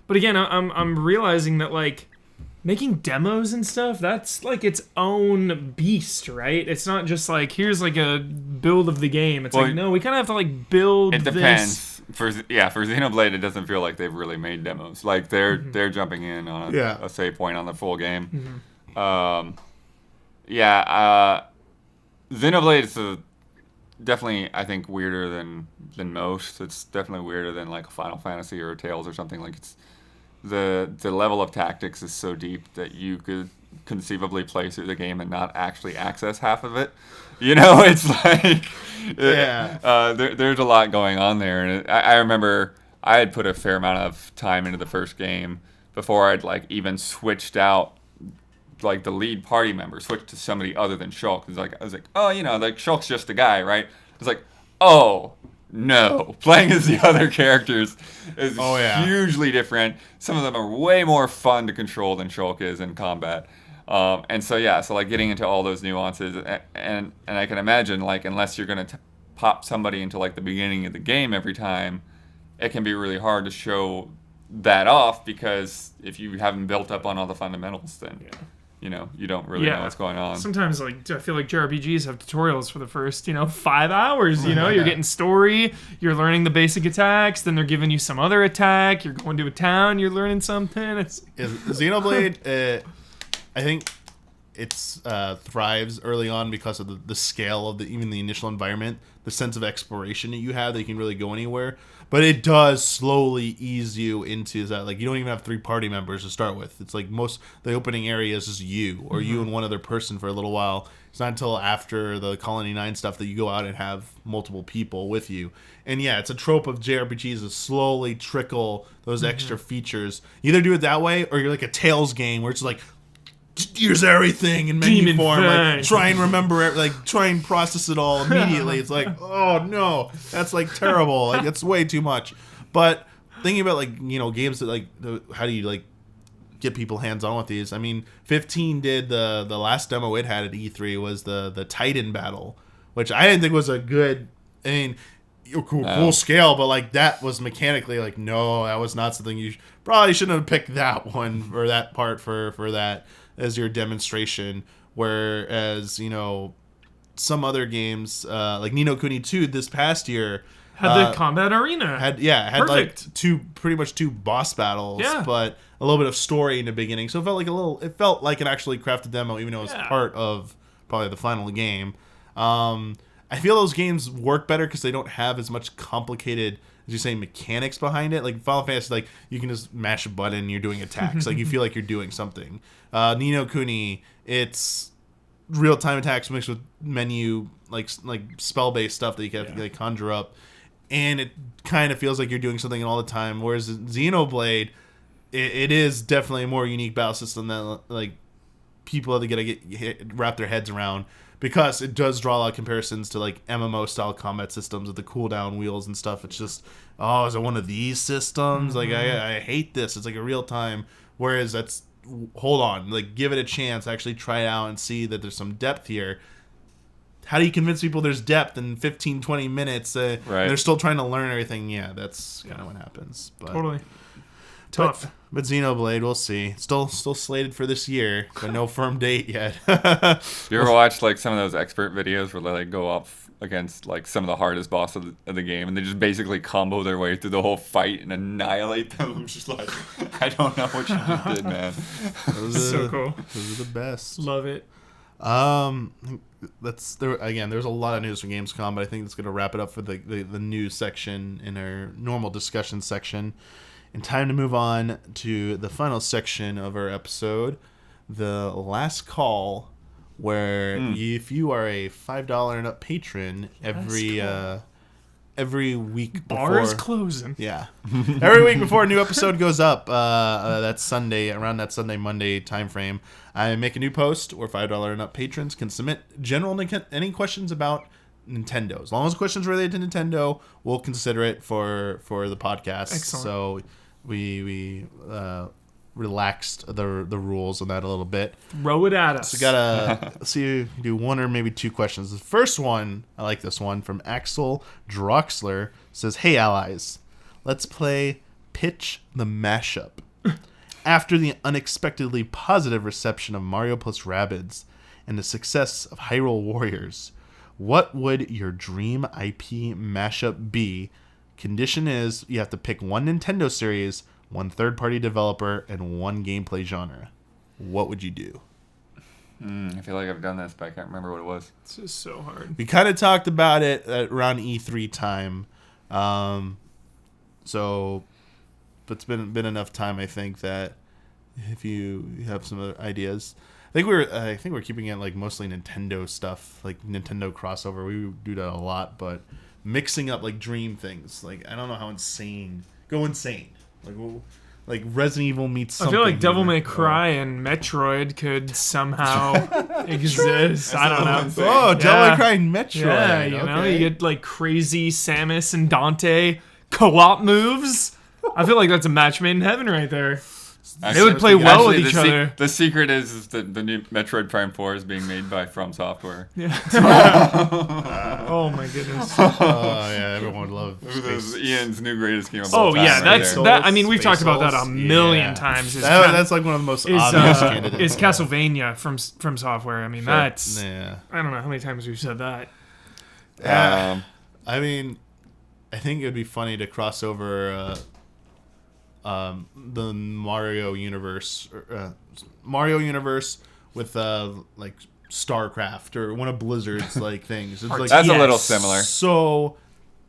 Speaker 3: but again, I'm realizing that like making demos and stuff, that's like its own beast, right? It's not just like here's like a build of the game. It's like no, we kind of have to like build.
Speaker 4: It depends. For Xenoblade, it doesn't feel like they've really made demos. Like they're jumping in on a save point on the full game. Xenoblade is definitely, I think, weirder than most. It's definitely weirder than like a Final Fantasy or a Tales or something. Like, it's the level of tactics is so deep that you could conceivably play through the game and not actually access half of it. You know, it's like there's a lot going on there. And I remember I had put a fair amount of time into the first game before I'd like even switched out like the lead party member, switched to somebody other than Shulk. I was like, oh, you know, like Shulk's just a guy, right? It's like, oh no, playing as the other characters is hugely different. Some of them are way more fun to control than Shulk is in combat. So like getting into all those nuances, and I can imagine, like, unless you're gonna pop somebody into like the beginning of the game every time, it can be really hard to show that off, because if you haven't built up on all the fundamentals, then you know, you don't really know what's going on.
Speaker 3: Sometimes, like, I feel like JRPGs have tutorials for the first, 5 hours, You're getting story, you're learning the basic attacks, then they're giving you some other attack, you're going to a town, you're learning something. It's
Speaker 1: Xenoblade, I think it's thrives early on because of the scale of even the initial environment, the sense of exploration that you have that you can really go anywhere. But it does slowly ease you into that. Like, you don't even have 3 party members to start with. It's like the opening area is just you or you and one other person for a little while. It's not until after the Colony 9 stuff that you go out and have multiple people with you. And yeah, it's a trope of JRPGs to slowly trickle those extra features. You either do it that way or you're like a Tales game where it's like, here's everything in menu
Speaker 3: Demon
Speaker 1: form.
Speaker 3: Fang.
Speaker 1: Like, try and remember it. Like, try and process it all immediately. It's like, oh no, that's like terrible. Like, it's way too much. But thinking about like, you know, games that like, how do you like get people hands on with these? I mean, 15 did the last demo it had at E3 was the Titan battle, which I didn't think was a good. I mean, cool scale, but like that was mechanically like, no, that was not something you probably shouldn't have picked that one or that part for that as your demonstration. Whereas, you know, some other games like Ni no Kuni 2 this past year
Speaker 3: had the combat arena.
Speaker 1: Had
Speaker 3: Perfect.
Speaker 1: like pretty much two boss battles, but a little bit of story in the beginning. So it felt like an actually crafted demo, even though it was part of probably the final game. I feel those games work better because they don't have as much complicated, as you say, mechanics behind it. Like Final Fantasy, like you can just mash a button and you're doing attacks. Like you feel like you're doing something. Ni no Kuni, it's real-time attacks mixed with menu, like spell-based stuff that you can have to like conjure up. And it kind of feels like you're doing something all the time. Whereas Xenoblade, it is definitely a more unique battle system that like people are going to wrap their heads around, because it does draw a lot of comparisons to like MMO style combat systems with the cooldown wheels and stuff. It's just, oh, is it one of these systems? Like I hate this. It's like a real time. Whereas that's, hold on, like give it a chance. Actually try it out and see that there's some depth here. How do you convince people there's depth in 15, 20 minutes? They're still trying to learn everything. Yeah, that's kind of what happens. But,
Speaker 3: totally. Tough.
Speaker 1: But Xenoblade, we'll see. Still slated for this year, but no firm date yet.
Speaker 4: You ever watch like some of those expert videos where they like go up against like some of the hardest boss of the game, and they just basically combo their way through the whole fight and annihilate them? I'm just like, I don't know what you just did, man.
Speaker 3: So cool.
Speaker 1: Those are the best.
Speaker 3: Love it.
Speaker 1: There's a lot of news from Gamescom, but I think that's going to wrap it up for the news section in our normal discussion section. And time to move on to the final section of our episode, the last call, where if you are a $5 and up patron, every week before
Speaker 3: bars closing.
Speaker 1: Yeah, every week before a new episode goes up, that Sunday, around that Sunday Monday time frame, I make a new post where $5 and up patrons can submit any questions about Nintendo. As long as the questions related to Nintendo, we'll consider it for the podcast.
Speaker 3: Excellent.
Speaker 1: So we relaxed the rules on that a little bit.
Speaker 3: Throw it at us.
Speaker 1: So gotta see, do one or maybe two questions. The first one, I like this one, from Axel Droxler, says, "Hey allies, let's play Pitch the Mashup. After the unexpectedly positive reception of Mario plus Rabbids and the success of Hyrule Warriors, what would your dream IP mashup be? Condition is you have to pick one Nintendo series, one third-party developer, and one gameplay genre. What would you do?"
Speaker 4: I feel like I've done this, but I can't remember what it was.
Speaker 3: It's just so hard.
Speaker 1: We kind of talked about it around E3 time. So it's been enough time, I think, that if you have some other ideas. I think we're keeping it like mostly Nintendo stuff, like Nintendo crossover. We do that a lot, but mixing up like dream things. Like, I don't know how go insane. Like Resident Evil meets something.
Speaker 3: I feel like Devil May Cry and Metroid could somehow exist. I don't know.
Speaker 1: Oh, Devil May Cry and Metroid.
Speaker 3: Yeah, you know, you get like crazy Samus and Dante co-op moves. I feel like that's a match made in heaven right there. They would play well with each other.
Speaker 4: The secret is that the new Metroid Prime 4 is being made by From Software.
Speaker 3: Yeah. Oh my goodness.
Speaker 1: Oh yeah, everyone would love
Speaker 4: This is Ian's new greatest game of all time.
Speaker 3: Oh yeah, that's
Speaker 4: right
Speaker 3: that. I mean, we've talked about that a million times.
Speaker 1: That's like one of the most obvious candidates.
Speaker 3: Is Castlevania from Software? I mean, that's.
Speaker 1: Yeah.
Speaker 3: I don't know how many times we've said that.
Speaker 1: I mean, I think it would be funny to cross over the Mario universe with like StarCraft or one of Blizzard's like things. It's like
Speaker 4: That's a little similar.
Speaker 1: So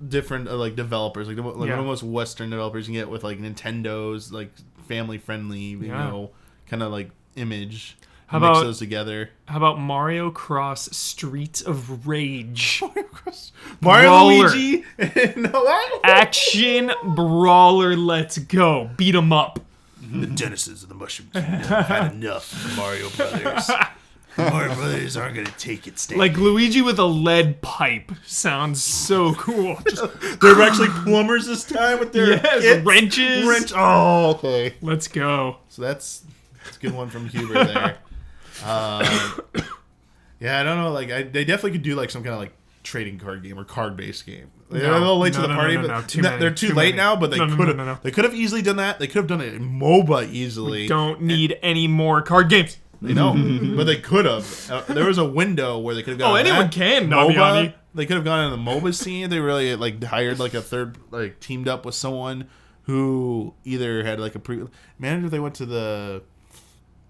Speaker 1: different like developers, like one
Speaker 3: Yeah.
Speaker 1: of the most Western developers you can get with like Nintendo's like family friendly, you know, kind of like image.
Speaker 3: How
Speaker 1: Mix
Speaker 3: about-
Speaker 1: those together?
Speaker 3: How about Mario Cross Streets of Rage?
Speaker 1: Mario
Speaker 3: Brawler.
Speaker 1: Luigi. No, what?
Speaker 3: Action brawler, let's go. Beat 'em up.
Speaker 1: The Genesis of the Mushroom Kingdom have had enough of Mario Brothers. The Mario Brothers aren't gonna take it. Stand.
Speaker 3: Like Luigi with a lead pipe. Sounds so cool.
Speaker 1: They were actually plumbers this time with their kits.
Speaker 3: Wrenches.
Speaker 1: Oh, okay.
Speaker 3: Let's go.
Speaker 1: So that's a good one from Huber there. Yeah, I don't know. Like, they definitely could do like some kind of like trading card game or card based game. They're a little late to the party, but they're too late now. But they could have. They could have easily done that. They could have done it in MOBA easily.
Speaker 3: Don't need any more card games.
Speaker 1: You know, but they could have. There was a window where they could have gone.
Speaker 3: Oh, anyone can,
Speaker 1: MOBA.
Speaker 3: Damiani.
Speaker 1: They could have gone in the MOBA scene. They really like hired like a third, like teamed up with someone who either had like a imagine if they went to the.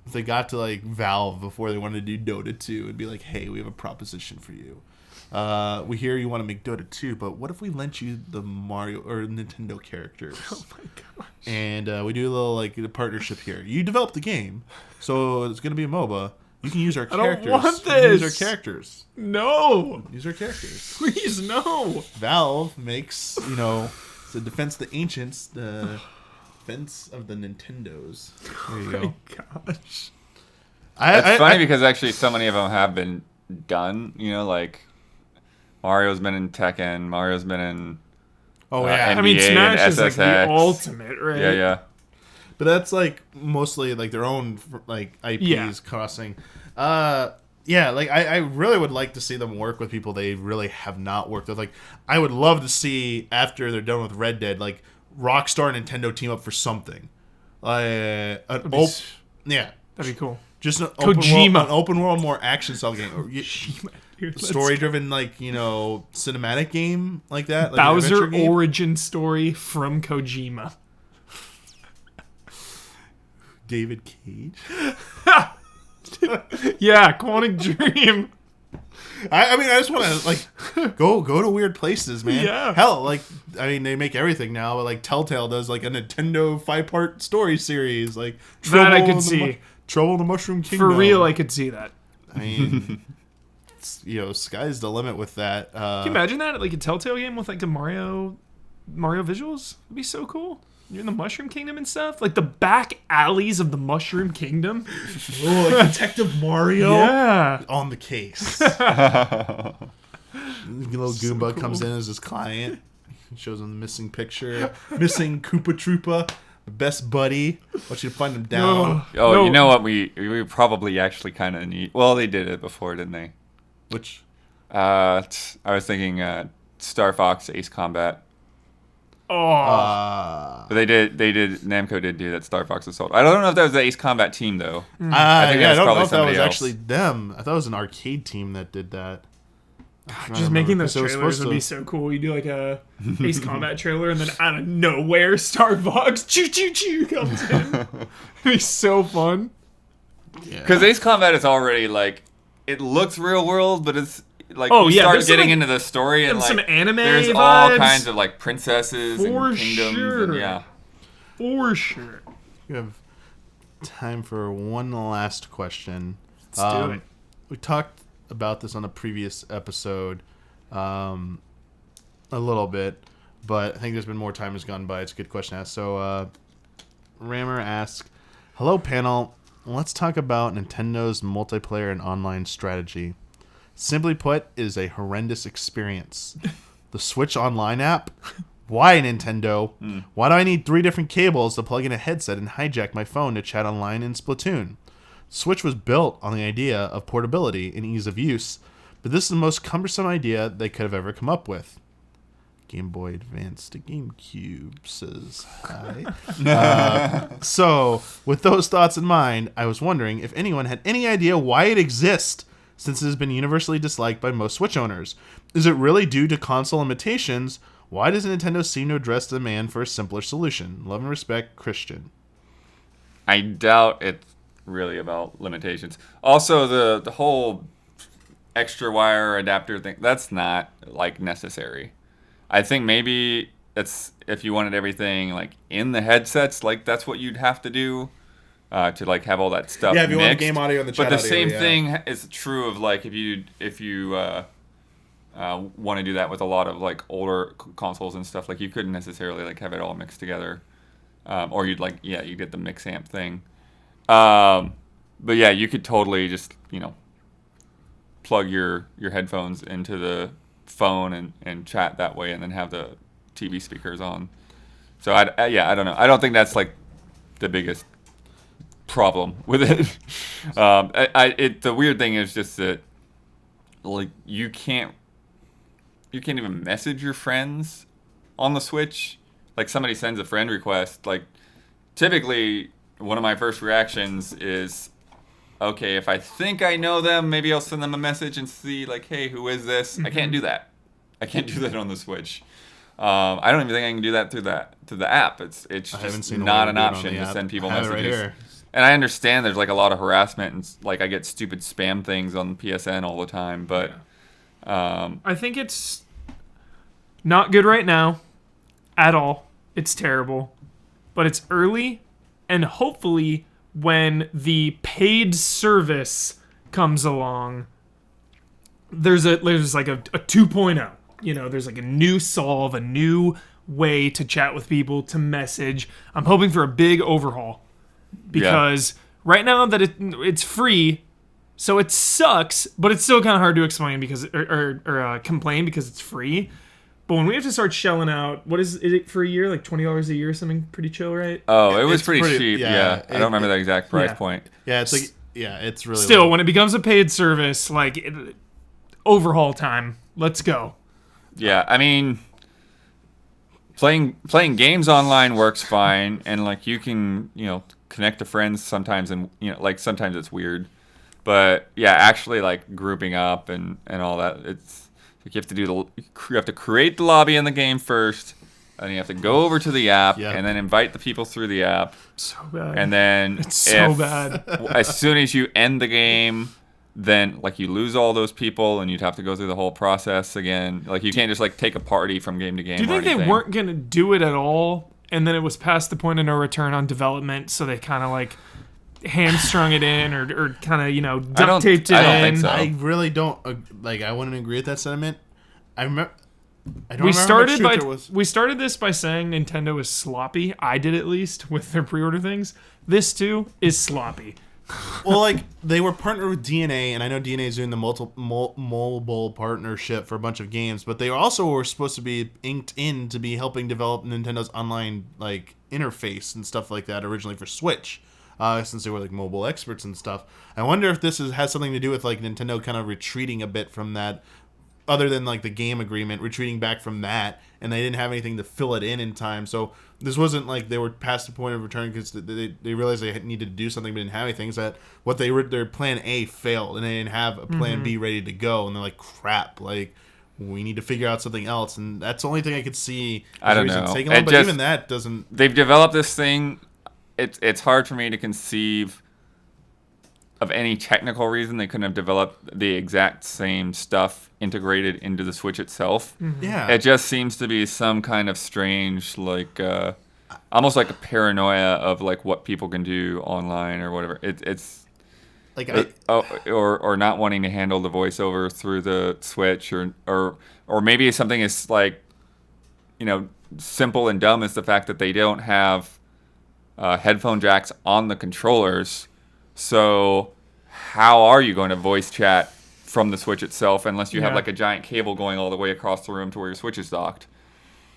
Speaker 1: If they got to like Valve before they wanted to do Dota 2 and be like, hey, we have a proposition for you. We hear you want to make Dota 2, but what if we lent you the Mario or Nintendo characters?
Speaker 3: Oh my gosh.
Speaker 1: And we do a little like a partnership here. You developed the game, so it's gonna be a MOBA. You can use our characters.
Speaker 3: I don't want
Speaker 1: You can use
Speaker 3: this.
Speaker 1: our characters.
Speaker 3: No.
Speaker 1: Use our characters.
Speaker 3: Please, no.
Speaker 1: Valve makes, you know, the defense of the ancients, the defense of the Nintendos. There you go.
Speaker 3: Gosh.
Speaker 4: It's funny because actually so many of them have been done. You know, like Mario's been in Tekken, Mario's been in
Speaker 1: Oh yeah.
Speaker 3: I mean,
Speaker 4: NBA
Speaker 3: Smash
Speaker 4: and
Speaker 3: is like the
Speaker 4: SSX.
Speaker 3: ultimate, right?
Speaker 4: Yeah.
Speaker 1: But that's like mostly like their own like IPs
Speaker 3: Yeah.
Speaker 1: crossing. Yeah, like I really would like to see them work with people they really have not worked with. Like I would love to see after they're done with Red Dead, like Rockstar and Nintendo team up for something. Yeah,
Speaker 3: That'd be cool.
Speaker 1: just an
Speaker 3: Kojima.
Speaker 1: open world, more action style game, or
Speaker 3: Dude, let's
Speaker 1: story driven, like cinematic game like that. Like an
Speaker 3: Bowser
Speaker 1: adventure game.
Speaker 3: origin story from Kojima.
Speaker 1: David Cage.
Speaker 3: Yeah, Quantic Dream.
Speaker 1: I mean, I just want to like go to weird places, man.
Speaker 3: Yeah.
Speaker 1: Hell, like I mean, they make everything now. But like Telltale does like a Nintendo 5-part story series, like
Speaker 3: That I
Speaker 1: Trouble
Speaker 3: could
Speaker 1: in the
Speaker 3: see.
Speaker 1: Trouble in the Mushroom Kingdom.
Speaker 3: For real, I could see that.
Speaker 1: I mean, sky's the limit with that.
Speaker 3: Can you imagine that? Like a Telltale game with like a Mario visuals? It'd be so cool. You're in the Mushroom Kingdom and stuff. Like the back alleys of the Mushroom Kingdom.
Speaker 1: Oh, like Detective Mario
Speaker 3: Yeah.
Speaker 1: on the case. Little Goomba comes in as his client. Shows him the missing picture. Missing Koopa Troopa. Best buddy. Want you to find him down.
Speaker 4: Oh,
Speaker 3: No.
Speaker 4: you know what? We probably actually kind of need. Well, they did it before, didn't they?
Speaker 1: Which
Speaker 4: I was thinking Star Fox Ace Combat.
Speaker 3: Oh.
Speaker 4: But they did. Namco did do that Star Fox Assault. I don't know if that was the Ace Combat team though.
Speaker 1: I
Speaker 4: think
Speaker 1: don't
Speaker 4: that's
Speaker 1: know
Speaker 4: probably
Speaker 1: if that
Speaker 4: somebody
Speaker 1: was
Speaker 4: else.
Speaker 1: actually them. I thought it was an arcade team that did that.
Speaker 3: Just making those
Speaker 1: Because it was
Speaker 3: trailers
Speaker 1: supposed
Speaker 3: would
Speaker 1: to-
Speaker 3: be so cool. You do like a Ace Combat trailer, and then out of nowhere, Star Fox choo choo choo comes in. It'd be so fun.
Speaker 4: Because Ace Combat is already like it looks real world, but it's like
Speaker 3: Oh,
Speaker 4: you
Speaker 3: yeah,
Speaker 4: start
Speaker 3: there's some,
Speaker 4: getting
Speaker 3: like,
Speaker 4: into the story and like
Speaker 3: some anime
Speaker 4: there's all
Speaker 3: vibes.
Speaker 4: kinds of like princesses
Speaker 3: For
Speaker 4: and kingdoms.
Speaker 3: sure.
Speaker 4: And, yeah.
Speaker 3: For sure.
Speaker 1: We have time for one last question.
Speaker 3: Let's do it.
Speaker 1: We talked about this on a previous episode a little bit, but I think there's been more time has gone by. It's a good question to ask. So Rammer asks, hello panel, let's talk about Nintendo's multiplayer and online strategy. Simply put, it is a horrendous experience. The Switch Online app? Why, Nintendo? Why do I need 3 different cables to plug in a headset and hijack my phone to chat online in Splatoon? Switch was built on the idea of portability and ease of use, but this is the most cumbersome idea they could have ever come up with. Game Boy Advance to GameCube says hi. So, with those thoughts in mind, I was wondering if anyone had any idea why it exists, since it has been universally disliked by most Switch owners. Is it really due to console limitations? Why does Nintendo seem to address the demand for a simpler solution? Love and respect, Christian.
Speaker 4: I doubt it's really about limitations. Also, the whole extra wire adapter thing, that's not like necessary. I think maybe it's if you wanted everything like in the headsets, like that's what you'd have to do to like have all that stuff.
Speaker 1: Yeah, if you
Speaker 4: mixed.
Speaker 1: want the game audio and the chat
Speaker 4: But the
Speaker 1: audio,
Speaker 4: same
Speaker 1: yeah.
Speaker 4: thing is true of like if you want to do that with a lot of like older consoles and stuff, like you couldn't necessarily like have it all mixed together, or you'd like you get the mix amp thing. But yeah, you could totally just plug your headphones into the phone and chat that way, and then have the TV speakers on. So I don't know. I don't think that's like the biggest problem with it. The weird thing is just that like you can't even message your friends on the Switch. Like somebody sends a friend request, like typically one of my first reactions is, okay, if I think I know them, maybe I'll send them a message and see like, hey, who is this? I can't do that. I can't do that on the Switch. I don't even think I can do that through the app. It's just not an option to send people messages. Right here. And I understand there's like a lot of harassment and like I get stupid spam things on PSN all the time, but
Speaker 3: I think it's not good right now at all. It's terrible. But it's early, and hopefully when the paid service comes along, there's like a 2.0. There's like a new solve, a new way to chat with people, to message. I'm hoping for a big overhaul because right now that it's free, so it sucks, but it's still kind of hard to explain because or complain because it's free. But when we have to start shelling out, what is it for a year? Like $20 a year, something pretty chill, right?
Speaker 4: Oh, it was pretty cheap. Yeah, I don't remember the exact price point.
Speaker 1: Yeah, it's like it's really
Speaker 3: still when it becomes a paid service, like overhaul time. Let's go.
Speaker 4: Yeah, I mean, playing games online works fine, and like you can connect to friends sometimes, and like sometimes it's weird, but yeah, actually like grouping up and all that, it's. You have to create the lobby in the game first, and you have to go over to the app and then invite the people through the app.
Speaker 3: So bad.
Speaker 4: And then
Speaker 3: it's so bad.
Speaker 4: As soon as you end the game, then like you lose all those people, and you'd have to go through the whole process again. Like you can't just like take a party from game to game.
Speaker 3: Do you think they weren't gonna do it at all, and then it was past the point of no return on development, so they kind of like hamstrung it in or kind of duct taped it in?
Speaker 4: I don't think so.
Speaker 1: I really don't I wouldn't agree with that sentiment.
Speaker 3: We started this by saying Nintendo is sloppy. I did, at least, with their pre-order things. This too is sloppy.
Speaker 1: Well, like they were partnered with DNA, and I know DNA is doing the mobile partnership for a bunch of games, but they also were supposed to be inked in to be helping develop Nintendo's online like interface and stuff like that originally for Switch. Since they were like mobile experts and stuff. I wonder if this has something to do with like Nintendo kind of retreating a bit from that, other than like the game agreement, retreating back from that, and they didn't have anything to fill it in time. So this wasn't like they were past the point of return because they realized they needed to do something but didn't have anything. So that what their plan A failed, and they didn't have a plan B ready to go, and they're like, crap, like we need to figure out something else, and that's the only thing I could see.
Speaker 4: I don't know.
Speaker 1: But even that doesn't.
Speaker 4: They've developed this thing. It's hard for me to conceive of any technical reason they couldn't have developed the exact same stuff integrated into the Switch itself.
Speaker 1: Mm-hmm. Yeah.
Speaker 4: It just seems to be some kind of strange, like, almost like a paranoia of like what people can do online or whatever. It's like or not wanting to handle the voiceover through the Switch, or maybe something as like, simple and dumb as the fact that they don't have headphone jacks on the controllers. So how are you going to voice chat from the Switch itself unless you have like a giant cable going all the way across the room to where your Switch is docked?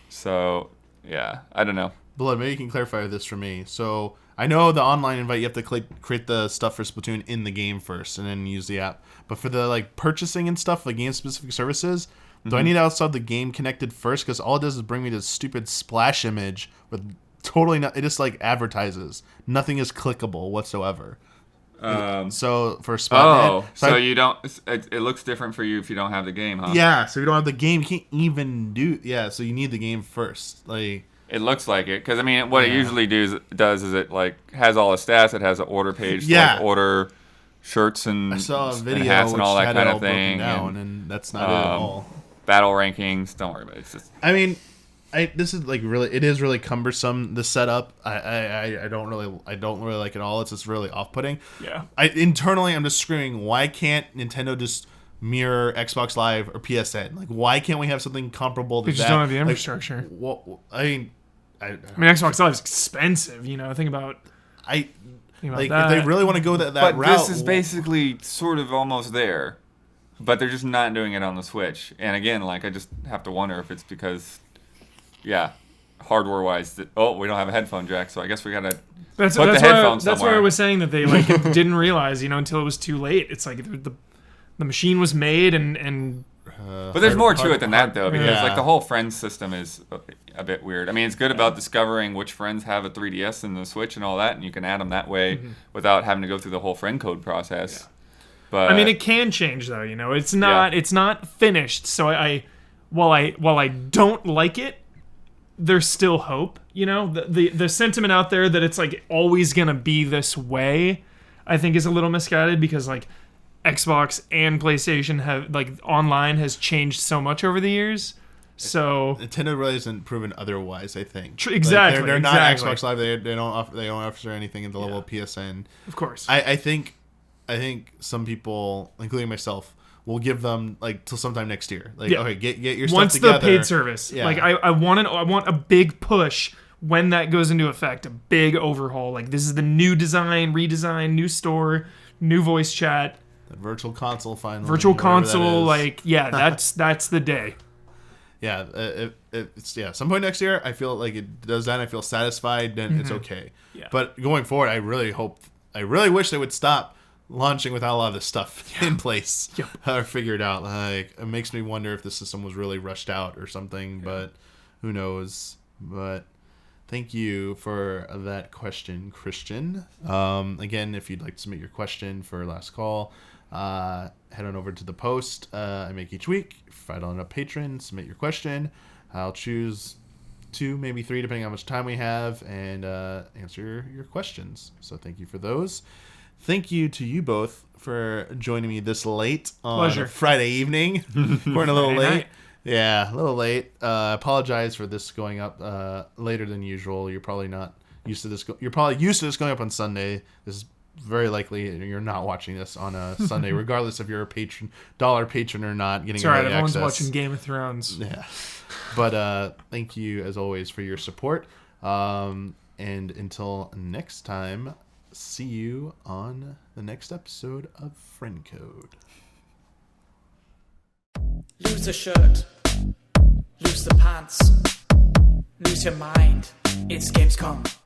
Speaker 4: So yeah, I don't know.
Speaker 1: Blood, maybe you can clarify this for me. So I know the online invite, you have to create the stuff for Splatoon in the game first and then use the app. But for the like purchasing and stuff, like game specific services, do I need to also have the game connected first? Because all it does is bring me this stupid splash image with totally it just like advertises. Nothing is clickable whatsoever. So for Spotnet,
Speaker 4: so you don't. It looks different for you if you don't have the game, huh?
Speaker 1: Yeah, so you don't have the game. You can't even do. Yeah, so you need the game first. Like
Speaker 4: It looks like it, because I mean, what it usually does is it like has all the stats. It has an order page, to, like, order shirts and,
Speaker 1: I saw a video
Speaker 4: and hats and all that
Speaker 1: had
Speaker 4: kind
Speaker 1: it all
Speaker 4: of thing.
Speaker 1: broken down, and that's not it at all.
Speaker 4: Battle rankings, don't worry about it. It's just,
Speaker 1: I mean, this is like really, it is really cumbersome. The setup, I don't really like it all. It's just really off-putting.
Speaker 3: Yeah.
Speaker 1: Internally, I'm just screaming, why can't Nintendo just mirror Xbox Live or PSN? Like, why can't we have something comparable to
Speaker 3: They
Speaker 1: that?
Speaker 3: just don't have the
Speaker 1: Like,
Speaker 3: infrastructure.
Speaker 1: I mean,
Speaker 3: Xbox Live is expensive. Think about
Speaker 1: like
Speaker 3: that.
Speaker 1: if they really want to go that
Speaker 4: but
Speaker 1: route.
Speaker 4: this is basically sort of almost there, but they're just not doing it on the Switch. And again, like, I just have to wonder if it's because, hardware-wise, that we don't have a headphone jack, so I guess we gotta put the headphones somewhere.
Speaker 3: That's why I was saying that they didn't realize, until it was too late. It's like the machine was made and
Speaker 4: but there's more to it than that, though, because
Speaker 1: yeah.
Speaker 4: like the whole friends system is a bit weird. I mean, it's good about discovering which friends have a 3DS and the Switch and all that, and you can add them that way without having to go through the whole friend code process. Yeah. But
Speaker 3: I mean, it can change though. It's not finished. So while I don't like it, there's still hope. The sentiment out there that it's like always gonna be this way, I think is a little misguided, because like Xbox and PlayStation have, like, online has changed so much over the years. So
Speaker 1: Nintendo really hasn't proven otherwise, I think.
Speaker 3: Exactly.
Speaker 1: Like, they're not
Speaker 3: exactly.
Speaker 1: Xbox Live. They don't offer anything at the level of PSN.
Speaker 3: Of course.
Speaker 1: I think some people, including myself, will give them like till sometime next year. Like, okay, get your stuff together.
Speaker 3: Once the paid service.
Speaker 1: Yeah.
Speaker 3: Like I want a big push when that goes into effect, a big overhaul. Like, this is the new design, redesign, new store, new voice chat.
Speaker 1: The virtual console finally.
Speaker 3: Virtual console, that's the day.
Speaker 1: Yeah, it's some point next year. I feel like it does that. I feel satisfied. Then it's okay.
Speaker 3: Yeah.
Speaker 1: But going forward, I really wish they would stop launching without a lot of this stuff in place or figured out. Like, it makes me wonder if the system was really rushed out or something. But who knows? But thank you for that question, Christian. Again, if you'd like to submit your question for Last Call, head on over to the post I make each week. Find on a patron, submit your question. I'll choose 2, maybe 3, depending on how much time we have, and answer your questions. So thank you for those. Thank you to you both for joining me this late on a Friday evening. We're a little late. Yeah, a little late. Apologize for this going up later than usual. You're probably not used to this. You're probably used to this going up on Sunday. This is very likely you're not watching this on a Sunday, regardless if you're a dollar patron or not. Getting
Speaker 3: all right.
Speaker 1: early
Speaker 3: Everyone's
Speaker 1: access.
Speaker 3: watching Game of Thrones.
Speaker 1: Yeah, but thank you as always for your support. And until next time, see you on the next episode of Friend Code.
Speaker 2: Lose the shirt, lose the pants, lose your mind. It's Gamescom.